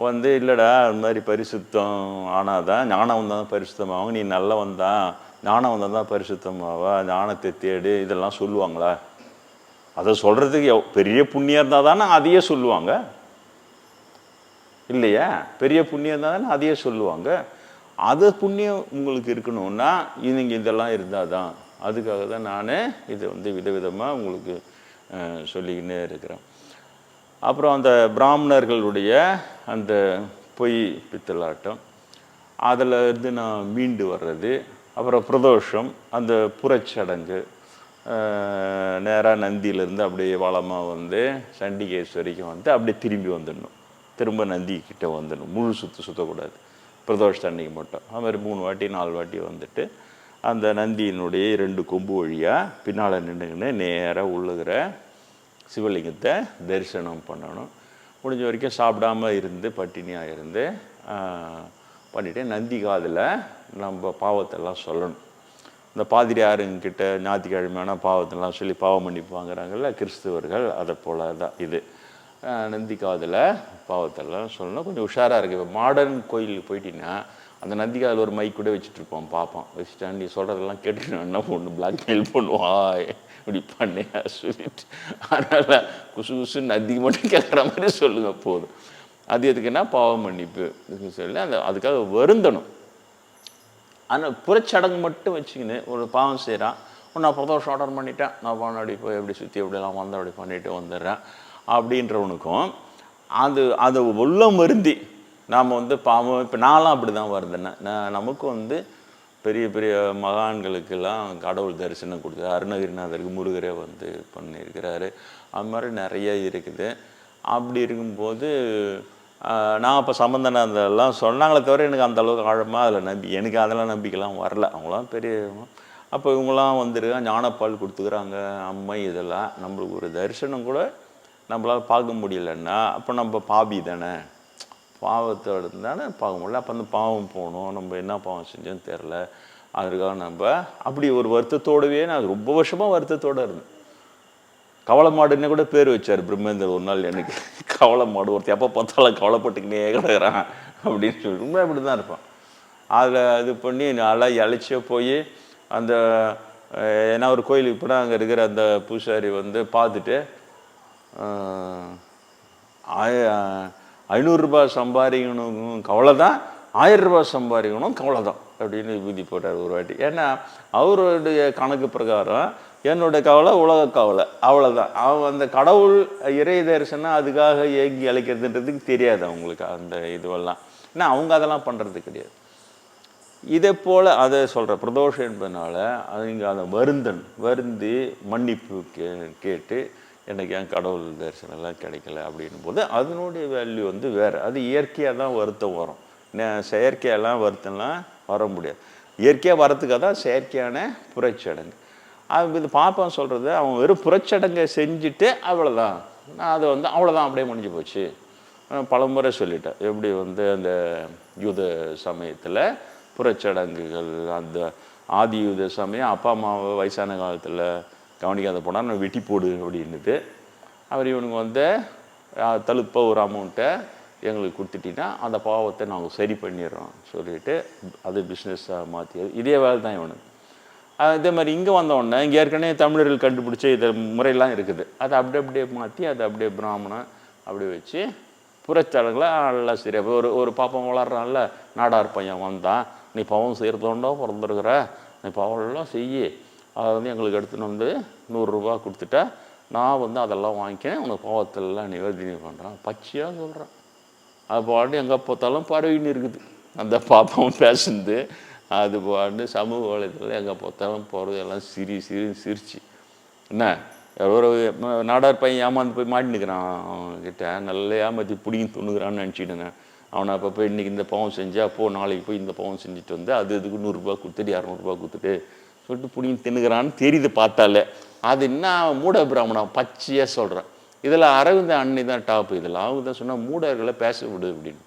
வந்து இல்லைடா அது மாதிரி பரிசுத்தம் ஆனாதான் ஞானம் தான் பரிசுத்தமாகும், நீ நல்லவன் தான், ஞானம் வந்தால் தான் பரிசுத்தமாவா, ஞானத்தை தேடு, இதெல்லாம் சொல்லுவாங்களா? அதை சொல்கிறதுக்கு பெரிய புண்ணியம் இருந்தால் தானே அதையே சொல்லுவாங்க இல்லையா? பெரிய புண்ணியம் இருந்தால் தானே அதையே சொல்லுவாங்க. அது புண்ணியம் உங்களுக்கு இருக்கணும்னா நீங்கள் இதெல்லாம் இருந்தால் தான். அதுக்காக தான் நான் இதை வந்து விதவிதமாக உங்களுக்கு சொல்லிக்கின்னே இருக்கிறேன். அப்புறம் அந்த பிராமணர்களுடைய அந்த பொய் பித்தலாட்டம், அதில் இருந்து நான் மீண்டு வர்றது, அப்புறம் பிரதோஷம், அந்த புறச்சடங்கு, நேராக நந்தியிலேருந்து அப்படியே வளமாக வந்து சண்டிகேஸ்வரிக்கும் வந்து அப்படியே திரும்பி வந்துடணும், திரும்ப நந்திக்கிட்ட வந்துடணும், முழு சுற்றக்கூடாது, பிரதோஷ அன்னைக்கு மட்டும். அது மாதிரி 3 வாட்டி 4 வாட்டி வந்துட்டு அந்த நந்தியினுடைய 2 கொம்பு வழியாக பின்னால் நின்றுக்கின்னு நேராக உள்ளுகிற சிவலிங்கத்தை தரிசனம் பண்ணணும். முடிஞ்ச வரைக்கும் சாப்பிடாமல் இருந்து பட்டினியாக இருந்து பண்ணிவிட்டு நந்தி காதில் நம்ம பாவத்தெல்லாம் சொல்லணும். இந்த பாதிரியாருங்கிட்ட ஞாயிற்றுக்கிழமையான பாவத்தெல்லாம் சொல்லி பாவம் மன்னிப்பு வாங்குறாங்கல்ல கிறிஸ்துவர்கள், அதை போல் தான் இது. நந்தி காதில் பாவத்தெல்லாம் சொல்லணும். கொஞ்சம் உஷாராக இருக்குது. இப்போ மாடர்ன் கோயிலுக்கு போயிட்டீங்கன்னா அந்த நந்தி காதில் ஒரு மைக் கூட வச்சுட்ருப்போம், பார்ப்போம். வச்சுட்டா நீ சொல்கிறதெல்லாம் கேட்டுட்டு என்ன பொண்ணு பிளாக்மெயில் பண்ணுவான் இப்படி பண்ணியா சொல்லிட்டு. அதனால் குசு குசு நந்திக்கு மட்டும் கேட்குற மாதிரி சொல்லுங்கள் போதும். அது எதுக்குன்னா பாவம் மன்னிப்பு சொல்லி அதுக்காக வருந்தணும். ஆனால் புறச்சடங்கு மட்டும் வச்சுக்கின்னு ஒரு பாவம் செய்கிறான், நான் பிரதோஷம் ஆர்டர் பண்ணிட்டேன், நான் அப்படி போய் எப்படி சுற்றி எப்படிலாம் வந்து அப்படி பண்ணிட்டு வந்துடுறேன் அப்படின்றவனுக்கும் அது உள்ளம் வருந்தி நாம் வந்து பாவம். இப்போ நான்லாம் அப்படி தான் வருந்தேன். நமக்கு வந்து பெரிய பெரிய மகான்களுக்கெல்லாம் கடவுள் தரிசனம் கொடுத்து, அருணகிரிநாதருக்கு முருகரே வந்து பண்ணியிருக்கிறாரு. அது மாதிரி நிறைய இருக்குது. அப்படி இருக்கும்போது நான் அப்போ சம்பந்தனாந்தெல்லாம் சொன்னாங்களே தவிர எனக்கு அந்தளவுக்கு ஆழமாக அதில் எனக்கு அதெல்லாம் நம்பிக்கைலாம் வரல. அவங்களாம் பெரிய அப்போ இவங்களாம் வந்துருக்காங்க, ஞானப்பால் கொடுத்துக்கிறாங்க, அம்மை, இதெல்லாம் நம்மளுக்கு ஒரு தரிசனம் கூட நம்மளால் பார்க்க முடியலன்னா அப்போ நம்ம பாபி தானே, பாவத்தோடு தானே பார்க்க முடியல. அப்போ அந்த பாவம் போகணும், நம்ம என்ன பாவம் செஞ்சோன்னு தெரில. அதுக்காக நம்ம அப்படி ஒரு வருத்தத்தோடவே நான் ரொம்ப வருஷமாக வருத்தத்தோடு இருந்தேன். கவலை மாடுன்னு கூட பேர் வச்சார் பிரம்மேந்தர் ஒரு நாள் எனக்கு. கவலை மாடு, ஒருத்தர் எப்போ பார்த்தாலும் கவலைப்பட்டுக்கினே கிடக்குறான் அப்படின்னு சொல்லி ரொம்ப அப்படி தான் இருப்பான். அதில் இது பண்ணி நல்லா இழைச்சியே போய் அந்த ஏன்னா ஒரு கோயிலுக்கு போனால் அங்கே இருக்கிற அந்த பூசாரி வந்து பார்த்துட்டு 500 ரூபாய் சம்பாதிக்கணும் கவலை தான், 1000 ரூபாய் சம்பாதிக்கணும் கவலை தான் அப்படின்னு விதி போட்டார் ஒரு வாட்டி. ஏன்னா அவருடைய கணக்கு பிரகாரம் என்னோட கவலை உலக கவலை, அவ்வளோதான். அந்த கடவுள் இறை தரிசனம் அதுக்காக ஏங்கி அழைக்கிறதுன்றதுக்கு தெரியாது அவங்களுக்கு அந்த இதுவெல்லாம். ஏன்னா அவங்க அதெல்லாம் பண்ணுறது கிடையாது. இதே போல் அதை சொல்கிற பிரதோஷம் என்பதனால அவங்க அதை வருந்தி மன்னிப்பு கேட்டு எனக்கு ஏன் கடவுள் தரிசனம்லாம் கிடைக்கல அப்படின்னும் போது அதனுடைய வேல்யூ வந்து வேறு. அது இயற்கையாக தான் வருத்தம் வரும், செயற்கையெல்லாம் வருத்தம்லாம் வர முடியாது. இயற்கையாக வரத்துக்காக தான் செயற்கையான புறச்சடங்கு. இது பாப்பான்னு சொல்கிறது, அவன் வெறும் புறச்சடங்கை செஞ்சுட்டு அவ்வளோதான், நான் அதை வந்து அவ்வளோதான் அப்படியே முடிஞ்சு போச்சு. பலமுறை சொல்லிட்டேன் எப்படி வந்து அந்த யூத சமயத்தில் புறச்சடங்குகள், அந்த ஆதி யூத சமயம் அப்பா அம்மாவை வயசான காலத்தில் கவனிக்காத போனால் நான் வெட்டி போடு அப்படின்னுட்டு அவர் இவனுங்க வந்து தழுப்ப ஒரு அமௌண்ட்டை எங்களுக்கு கொடுத்துட்டிங்கன்னா அந்த பாவத்தை நாங்கள் சரி பண்ணிடுறோம் சொல்லிவிட்டு அது பிஸ்னஸாக மாற்றி இதே வேலை தான் இவனுக்கு. இதே மாதிரி இங்கே வந்தோடனே இங்கே ஏற்கனவே தமிழர்கள் கண்டுபிடிச்ச இது முறையெல்லாம் இருக்குது, அதை அப்படியே மாற்றி அதை அப்படியே பிராமணன் அப்படி வச்சு புறச்சடங்களை நல்லா சரியாக ஒரு பாப்பம் வளர்றான்ல, நாடார் பையன் வந்தான், நீ பாவம் செய்கிறதோண்டோ பிறந்திருக்கிற, நீ பாவம்லாம் செய்யி, அதை வந்து எங்களுக்கு எடுத்துன்னு வந்து 100 ரூபா கொடுத்துட்டா நான் வந்து அதெல்லாம் வாங்கிக்கிறேன், உனக்கு பாவத்திலலாம் நிவேதனை பண்ணுறான், பச்சையாக சொல்கிறேன். அது பாட்டு எங்கே பார்த்தாலும் பரவின்னு இருக்குது அந்த பாப்பம் பேசுனது. அது பாட்டு சமூக வலைத்தளத்தில் எங்கே பார்த்தாலும் போகிறது எல்லாம் சிரிச்சு என்ன ஒரு நாடார் பையன் ஏமாந்து போய் மாட்டினுக்கிறான், அவன்கிட்ட நல்லா ஏமாற்றி பிடிங்கி துணுகிறான்னு நினச்சிடுங்க. அவனை அப்போ போய் இன்றைக்கி இந்த பாவம் செஞ்சு அப்போது நாளைக்கு போய் இந்த பாவம் செஞ்சுட்டு வந்து அது இதுக்கு 100 ரூபா கொடுத்துட்டு 200 ரூபா கொடுத்துட்டு சொல்லிட்டு பிடிங்கி தின்னுக்கிறான்னு தெரியுது பார்த்தாலே. அது என்ன மூட பிராமணன் பச்சையாக சொல்கிறான். இதில் அரவிந்த அண்ணி தான் டாப்பு. இதில் அவங்க தான் சொன்னால் மூடர்களை பேச விடு அப்படின்னு.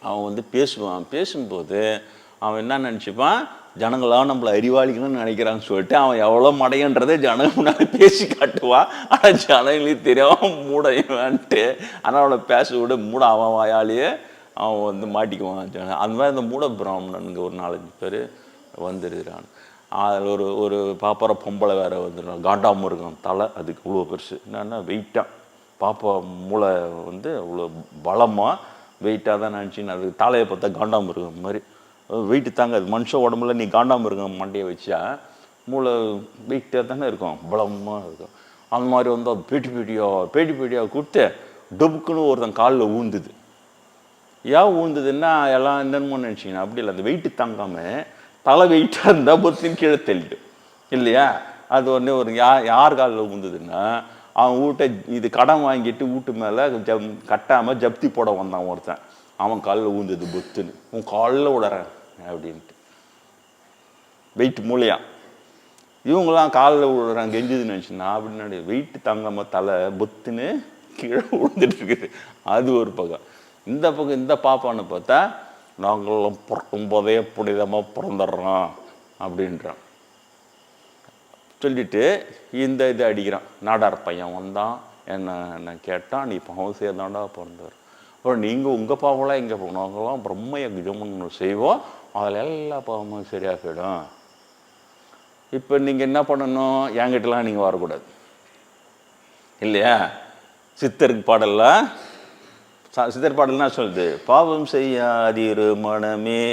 அவன் வந்து பேசுவான். பேசும்போது அவன் என்ன நினச்சிப்பான், ஜனங்களாம் நம்மளை அறிவாளிகள்னு நினைக்கிறான்னு சொல்லிட்டு அவன் எவ்வளோ மடையன்றதை ஜனங்க முன்னாடி பேசி காட்டுவான். ஆனால் ஜனங்களுக்கு தெரியாமல் மூடையவான்ட்டு ஆனால் அவனை பேச விட மூட அவன் வாயாலேயே அவன் வந்து மாட்டிக்குவான். அந்த மாதிரி இந்த மூட பிராமணனுங்க ஒரு 4-5 பேர் வந்துருக்கிறான். அதில் ஒரு பாப்பார பொம்பளை வேறு வந்துடும், காண்டாமிருகம் தலை, அதுக்கு இவ்வளோ பெருசு, என்னென்னா வெயிட்டாக, பாப்பா மூளை வந்து அவ்வளோ பலமாக வெயிட்டாக தான் நினச்சின்னு, அது தலையை பார்த்தா காண்டாமிருகம் மாதிரி வெயிட்டு தாங்க. அது மனுஷ உடம்புல நீ காண்டாமிருகம் மண்டையை வச்சா மூளை வெயிட்டாக தானே இருக்கும், பலமாக இருக்கும். அந்த மாதிரி வந்து அது பேட்டி பேட்டியாக கொடுத்து டொபுக்குன்னு ஒருத்தன் காலில் ஊந்துது. ஏன் ஊந்துதுன்னா எல்லாம் என்னென்னமோ நினச்சிங்கன்னா அப்படி இல்லை, அந்த வெயிட்டு தாங்காமல் தலை வெயிட்டாக இருந்தால் பொத்தின்னு கீழே தள்ளிட்டு இல்லையா. அது ஒன்று ஒரு யார் காலில் ஊந்துதுன்னா அவன் வீட்டை இது கடன் வாங்கிட்டு வீட்டு மேலே கட்டாமல் ஜப்தி போட வந்தான் ஒருத்தன், அவன் காலில் ஊந்துது பொத்துன்னு, உன் காலில் விடுறேன் அப்படின்ட்டு வெயிட் மூலையா. இவங்களாம் காலில் விடுறான் கெஞ்சுதுன்னு நினச்சின்னா அப்படின்னு வெயிட்டு தாங்காமல் தலை பொத்துன்னு கீழே விழுந்துட்டு இருக்குது. அது ஒரு பக்கம். இந்த பக்கம் இந்த பாப்பான்னு பார்த்தா நாங்களும் பிறக்கும் போதே புனிதமாக பிறந்துடுறோம் அப்படின்றான். சொல்லிட்டு இந்த இது அடிக்கிறான். நாடார் பையன் வந்தான், என்ன கேட்டான், நீ பாவம் சேர்ந்தாண்டா பிறந்தார். அப்புறம் நீங்கள் உங்கள் பாவம்லாம் எங்கே போகணும், நாங்களாம் பிரம்ம யஜ்ஞம்னு செய்வோம், அதில் எல்லா பாவமும் சரியாக போயிடும். இப்போ நீங்கள் என்ன பண்ணணும், என்கிட்டலாம் நீங்கள் வரக்கூடாது இல்லையா. சித்தருக்கு பாடலாம், சித்தர் பாடல்னா சொல்லுது, பாவம் செய்யாதிரு மனமே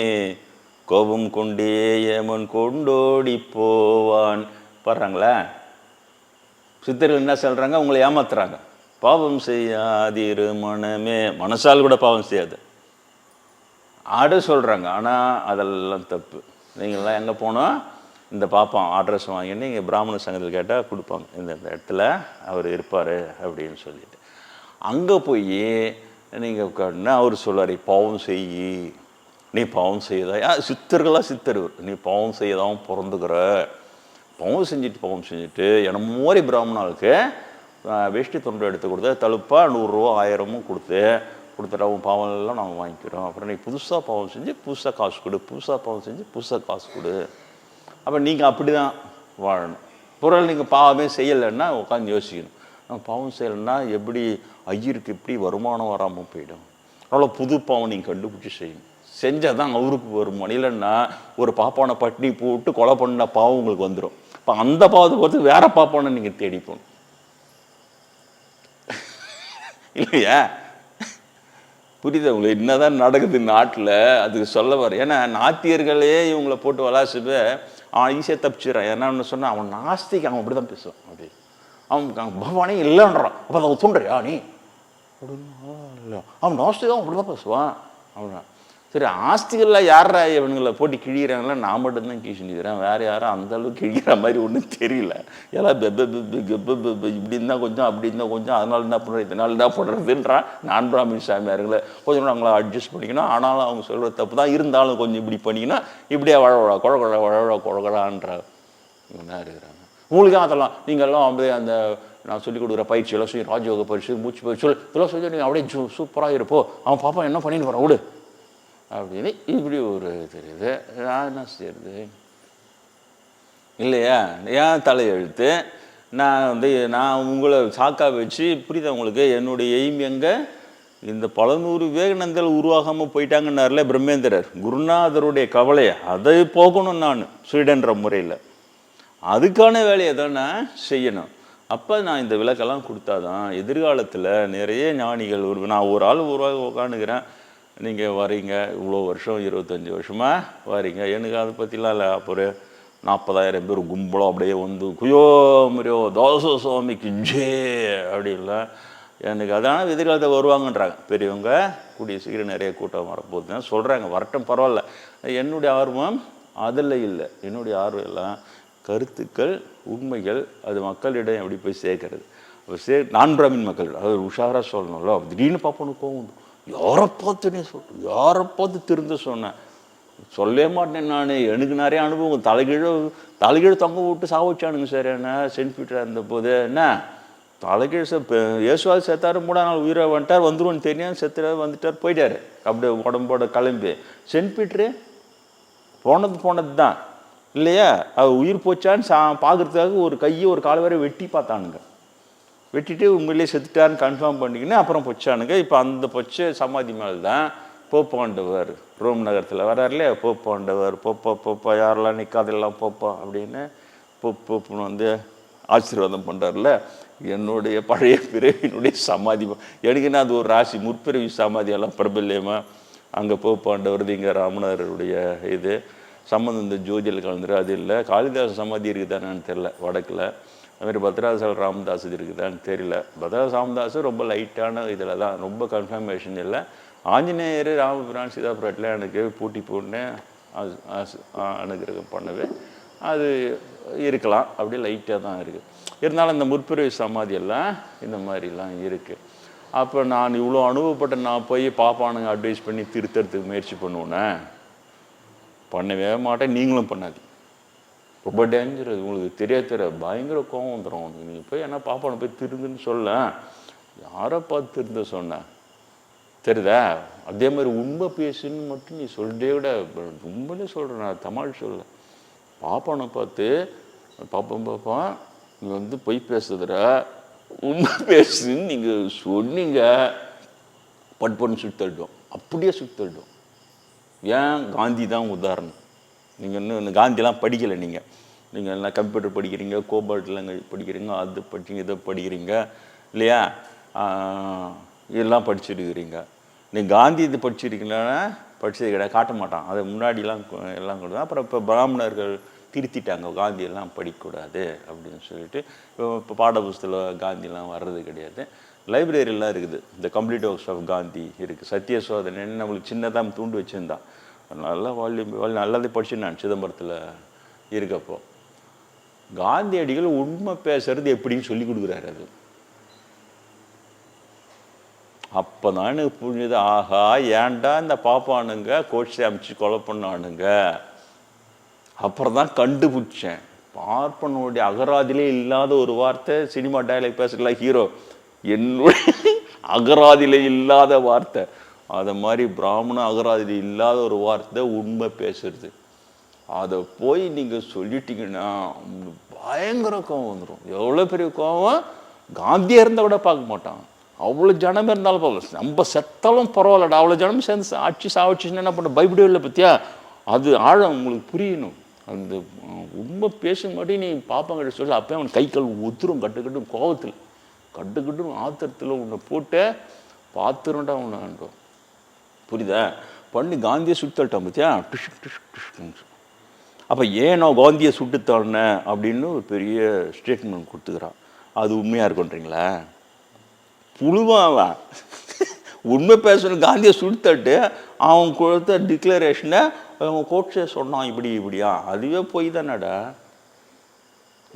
கோபம் கொண்டே ஏமன் கொண்டோடி போவான். பாடுறாங்களா சித்தர்கள் என்ன சொல்கிறாங்க, உங்களை ஏமாத்துறாங்க. பாவம் செய்யாதிரு மனமே, மனசால் கூட பாவம் செய்யாது ஆடு சொல்கிறாங்க. ஆனால் அதெல்லாம் தப்பு. நீங்கள்லாம் எங்கே போனோம், இந்த பாப்பா அட்ரஸ் வாங்கின்னு இங்கே பிராமண சங்கத்தில் கேட்டால் கொடுப்பாங்க, இந்த இடத்துல அவர் இருப்பார் அப்படின்னு சொல்லிட்டு. அங்கே போய் நீங்கள் உட்காருன்னா அவர் சொல்வார், பாவம் செய்யி, நீ பாவம் செய்யதா, சித்தர்களாக சித்தர், நீ பாவம் செய்யதான் பிறந்துக்கிற, பாவம் செஞ்சுட்டு என்னமோரி பிராமணாளுக்கு வேஷ்டி தொண்டை எடுத்து கொடுத்து தழுப்பாக 100 ரூபா 1000 கொடுத்துட்டு அவன் பாவம் எல்லாம் நாங்கள் வாங்கிக்கிறோம். அப்புறம் நீ புதுசாக பாவம் செஞ்சு புதுசாக காசு கொடு, புதுசாக பாவம் செஞ்சு புதுசாக காசு கொடு. அப்போ நீங்கள் அப்படி தான் வாழணும். பொருள் நீங்கள் பாவமே செய்யலைன்னா உட்காந்து யோசிக்கணும், பாவம் செய்யலைன்னா எப்படி ஐயருக்கு எப்படி வருமானம் வராமல் போயிடும். அதனால் புது பாவம் நீங்கள் கண்டுபிடிச்சி செய்யணும். செஞ்சால் தான் அவருக்கு வருமானம். இல்லைன்னா ஒரு பாப்பானை பட்டினி போட்டு கொலை பண்ண பாவம் உங்களுக்கு வந்துடும். இப்போ அந்த பாவத்தை பொறுத்து வேற பாப்பானை நீங்கள் தேடி போகணும் இல்லையா. புரியுது உங்களுக்கு என்னதான் நடக்குது நாட்டில், அதுக்கு சொல்ல வர. ஏன்னா நாத்தியர்களே இவங்களை போட்டு வளாசுப அவன் ஈஸியாக தப்பிச்சிடறான். ஏன்னா சொன்னால் அவன் நாஸ்திக்கு, அவன் அப்படி தான் பேசுவான். அப்படி அவன் பகவானே இல்லைன்றான். அப்போ அதை தூண்டுறியா நீ அப்படின்னா இல்லை, அவன் நாஸ்திகம் அப்படி தான் பேசுவான் அப்படின்னா. சரி, ஆஸ்திகள்லாம் யாரா இவனுங்களை போட்டு கிழிகிறாங்களா, நான் மட்டும்தான் கீழ் செஞ்சுக்கிறேன், வேறு யாரும் அந்தளவுக்கு கிழிக்கிற மாதிரி ஒன்றும் தெரியல. எல்லாம் இப்படி இருந்தால் கொஞ்சம் அப்படி இருந்தால் கொஞ்சம், அதனால என்ன பண்ணுறது இதனால என்ன பண்ணுறதுன்றான். நான் பிராமின் சாமியாருங்களை கொஞ்சம் அவங்கள அட்ஜஸ்ட் பண்ணிக்கணும். ஆனாலும் அவங்க சொல்கிற தப்பு தான், இருந்தாலும் கொஞ்சம் இப்படி பண்ணிங்கன்னா இப்படியே வழவழா குழகுழான்ற இவனா இருக்கிறாங்க. உங்களுக்கு அதெல்லாம் நீங்கள்லாம் அப்படியே அந்த நான் சொல்லிக் கொடுக்குற பயிற்சியெல்லாம் சொல்லி ராஜயோக பயிற்சி, மூச்சு பயிற்சி இதெல்லாம் சொல்லி நீங்கள் அப்படியே சூப்பராக இருப்போ, அவன் பாப்பா என்ன பண்ணிட்டு போகிறான் விடு அப்படின்னு இப்படி ஒரு தெரியுது. நான் என்ன செய்யறது இல்லையா. ஏன் தலையெழுத்து நான் உங்களை சாக்கா வச்சு புரியுதா உங்களுக்கு. என்னுடைய எய்ம் எங்கே, இந்த பல 100 விவேகானந்தர்கள் உருவாகாமல் போயிட்டாங்கன்னார்ல பிரம்மேந்திரர், குருநாதருடைய கவலையை அதை போகணும். நான் ஸ்வீடன்ற முறையில் அதுக்கான வேலையை தான் நான் செய்யணும். அப்போ நான் இந்த விளக்கெல்லாம் கொடுத்தாதான் எதிர்காலத்தில் நிறைய ஞானிகள் நான் ஒரு ஆள் உருவாக உட்காந்துக்கிறேன், நீங்கள் வரீங்க, இவ்வளோ வருஷம் 25 வருஷமாக வரீங்க, எனக்கு அதை பற்றிலாம் இல்லை. அப்புறம் 40,000 பேர் கும்பலம் அப்படியே வந்து குயோ முறையோ தோச சுவாமிக்கு ஜே அப்படி இல்லை எனக்கு. அதான எதிர்காலத்தை வருவாங்கன்றாங்க பெரியவங்க, கூடிய சீக்கிரம் நிறைய கூட்டம் வரப்போகுதுன்னு சொல்கிறாங்க. வரட்டும், பரவாயில்ல. என்னுடைய ஆர்வம் அதில் இல்லை. என்னுடைய ஆர்வம் எல்லாம் கருத்துக்கள், உண்மைகள், அது மக்களிடம் எப்படி போய் சேர்க்கறது. நான் பிராமின் மக்கள் அது உஷாராக சொல்லணும்ல. திடீர்னு பார்ப்போன்னு கோவம், யாரை பார்த்துனே சொல்கிறேன், யாரை பார்த்து திருந்த சொன்னேன், சொல்லவே மாட்டேன் நான். எனக்கு நிறைய அனுபவம். தலைகீழ் தொங்க விட்டு சாவச்சானுங்க சார் என்ன சென்ட் பீட்டராக இருந்த போது. என்ன தலைகீழ் இயேசுவாது செத்தாரு, 3 நாள் உயிரை வந்துட்டார், வந்துருவோன்னு தெரியும், செத்துறாரு, வந்துட்டார், போயிட்டார் அப்படியே உடம்போட கிளம்பி. சென்ட் பீட்டரு போனது தான். இல்லையா? அது உயிர் போச்சான்னு பார்க்குறதுக்காக ஒரு கையை ஒரு கால் வரை வெட்டி பார்த்தானுங்க. வெட்டிட்டு உண்மையிலேயே செத்துட்டான்னு கன்ஃபார்ம் பண்ணிக்கின்னு அப்புறம் பொச்சானுங்க. இப்போ அந்த பொச்ச சமாதி மேலே தான் போப்பாண்டவர் ரோம் நகரத்தில் வர்றாருலே, போப்பாண்டவர் போப்பா யாரெல்லாம் நிற்காதெல்லாம் போப்பா அப்படின்னு போப்புன்னு வந்து ஆசீர்வாதம் பண்ணுறாருல. என்னுடைய பழைய பிறவியினுடைய சமாதி எனக்கு என்ன அது ஒரு ராசி முற்பிறவி சமாதியெல்லாம் பிரபல்யமா அங்கே போப்பாண்டவர் இங்கே ராமனாருடைய இது சம்மந்தம் இந்த ஜோதியில் கலந்துரு அது இல்லை. காளிதாச சமாதி இருக்குதானு தெரியல வடக்கில். அதுமாதிரி பத்ராசல் ராமதாஸ் இருக்குதான்னு தெரியல. பத்ராச ராமதாஸ் ரொம்ப லைட்டான இதில் தான், ரொம்ப கன்ஃபர்மேஷன் இல்லை. ஆஞ்சநேயர் ராமபிரான் சீதாபுரத்தில் எனக்கு பூட்டி போட்டு அனுகிரகம் பண்ணவே அது இருக்கலாம், அப்படி லைட்டாக தான் இருக்குது. இருந்தாலும் இந்த முற்பிறவி சமாதியெல்லாம் இந்த மாதிரிலாம் இருக்குது. அப்போ நான் இவ்வளோ அனுபவப்பட்ட நான் போய் பாப்பானுங்க அட்வைஸ் பண்ணி திருத்தறதுக்கு முயற்சி பண்ணுவேனே, பண்ணவே மாட்டேன். நீங்களும் பண்ணாது, ரொம்ப டேஞ்சர். உங்களுக்கு தெரிய பயங்கர கோவம் வந்துடும் உனக்கு. நீங்கள் போய் என்ன பாப்பானை போய் திருந்துன்னு சொல்ல, யாரை பார்த்து திருந்த சொன்னேன் தெரியுதா? அதே மாதிரி உண்மை பேசுன்னு மட்டும் நீ சொல்லிட்டே விட, உண்மையிலே சொல்கிறேன், நான் தமாள் சொல்ல. பாப்பானை பார்த்து பாப்பா நீ வந்து பொய் பேசுதுற, உண்மை பேசுன்னு நீங்கள் சொன்னீங்க, பட்பன்னு சுத்தள்ளிட்டோம், அப்படியே சுத்தள்ளிட்டோம். ஏன்? காந்தி தான் உதாரணம். நீங்கள் இன்னும் காந்தியெல்லாம் படிக்கலை. நீங்கள் எல்லாம் கம்ப்யூட்டர் படிக்கிறீங்க, கோபால்ட்லாம் படிக்கிறீங்க, அது படிக்கிறீங்க, இதை படிக்கிறீங்க இல்லையா? இதெல்லாம் படிச்சுருக்கிறீங்க. நீங்கள் காந்தி இது படிச்சுருக்கீங்கன்னா படித்தது கிடையாது, காட்ட மாட்டான். அதை முன்னாடிலாம் எல்லாம் கொடுத்தா. அப்புறம் இப்போ பிராமணர்கள் திருத்திட்டாங்க, காந்தியெல்லாம் படிக்கக்கூடாது அப்படின்னு சொல்லிட்டு இப்போ பாடப்புஸ்தகம் காந்தியெல்லாம் வர்றது கிடையாது. லைப்ரரிலாம் இருக்குது, இந்த கம்ப்ளீட் ஒர்க்ஸ் ஆஃப் காந்தி இருக்குது. சத்தியசோதனைன்னு நம்மளுக்கு சின்னதாக தூண்டு வச்சுருந்தான், நல்லா வால்யூம் நல்லதே படிச்சு நான் சிதம்பரத்தில் இருக்கப்போ. காந்தியடிகள் உண்மை பேசுறது எப்படின்னு சொல்லி கொடுக்குறாரு. அது அப்போ தான் எனக்கு புரிஞ்சுது, ஆஹா ஏன்டா இந்த பாப்பானுங்க கோட்ஸை அமைச்சு கொலை பண்ணானுங்க. அப்புறம் தான் கண்டுபிடிச்சேன், பார்ப்பனுடைய அகராதிலே இல்லாத ஒரு வார்த்தை சினிமா டைலாக் பேசுறல ஹீரோ, என்னுடைய அகராதிலே இல்லாத வார்த்தை. அதை மாதிரி பிராமண அகராதியில் இல்லாத ஒரு வார்த்தை உண்மை பேசுறது. அதை போய் நீங்கள் சொல்லிட்டீங்கன்னா பயங்கர கோவம் வந்துடும். எவ்வளோ பெரிய கோவம், காந்தியாக இருந்தால் கூட பார்க்க மாட்டான். அவ்வளோ ஜனமே இருந்தாலும் பரவாயில்ல, நம்ம செத்தாலும் பரவாயில்லடா, அவ்வளோ ஜனமே சேர்ந்து ஆட்சி சாவடிச்சுன்னு என்ன பண்ண பயப்படவே இல்லை பற்றியா? அது ஆழம் உங்களுக்கு புரியணும். அந்த உண்மை பேசும் மாட்டி நீ பாப்பாங்கிட்ட சொல்லி அப்போ அவன் கை கல் ஒத்துரும், கட்டுக்கட்டு கோவத்தில் கட்டுக்கட்டு ஆத்திரத்தில் உன்னை போட்டு பார்த்துருண்டா உன்னை ஆண்டோம். புரியுதா? பண்ணி காந்தியை சுத்தட்டான் பற்றியா? Dish dish dish. அப்போ ஏனோ காந்தியை சுட்டுத்தானேன் அப்படின்னு ஒரு பெரிய ஸ்டேட்மெண்ட் கொடுத்துக்கிறான். அது உண்மையாக இருக்குன்றீங்களா? புழுவான் உண்மை பேசணும். காந்தியை சுடுத்தட்டு அவன் கொடுத்த டிக்ளரேஷனை அவன் கோட்ஸே சொன்னான் இப்படி இப்படியா, அதுவே போய் தானடா.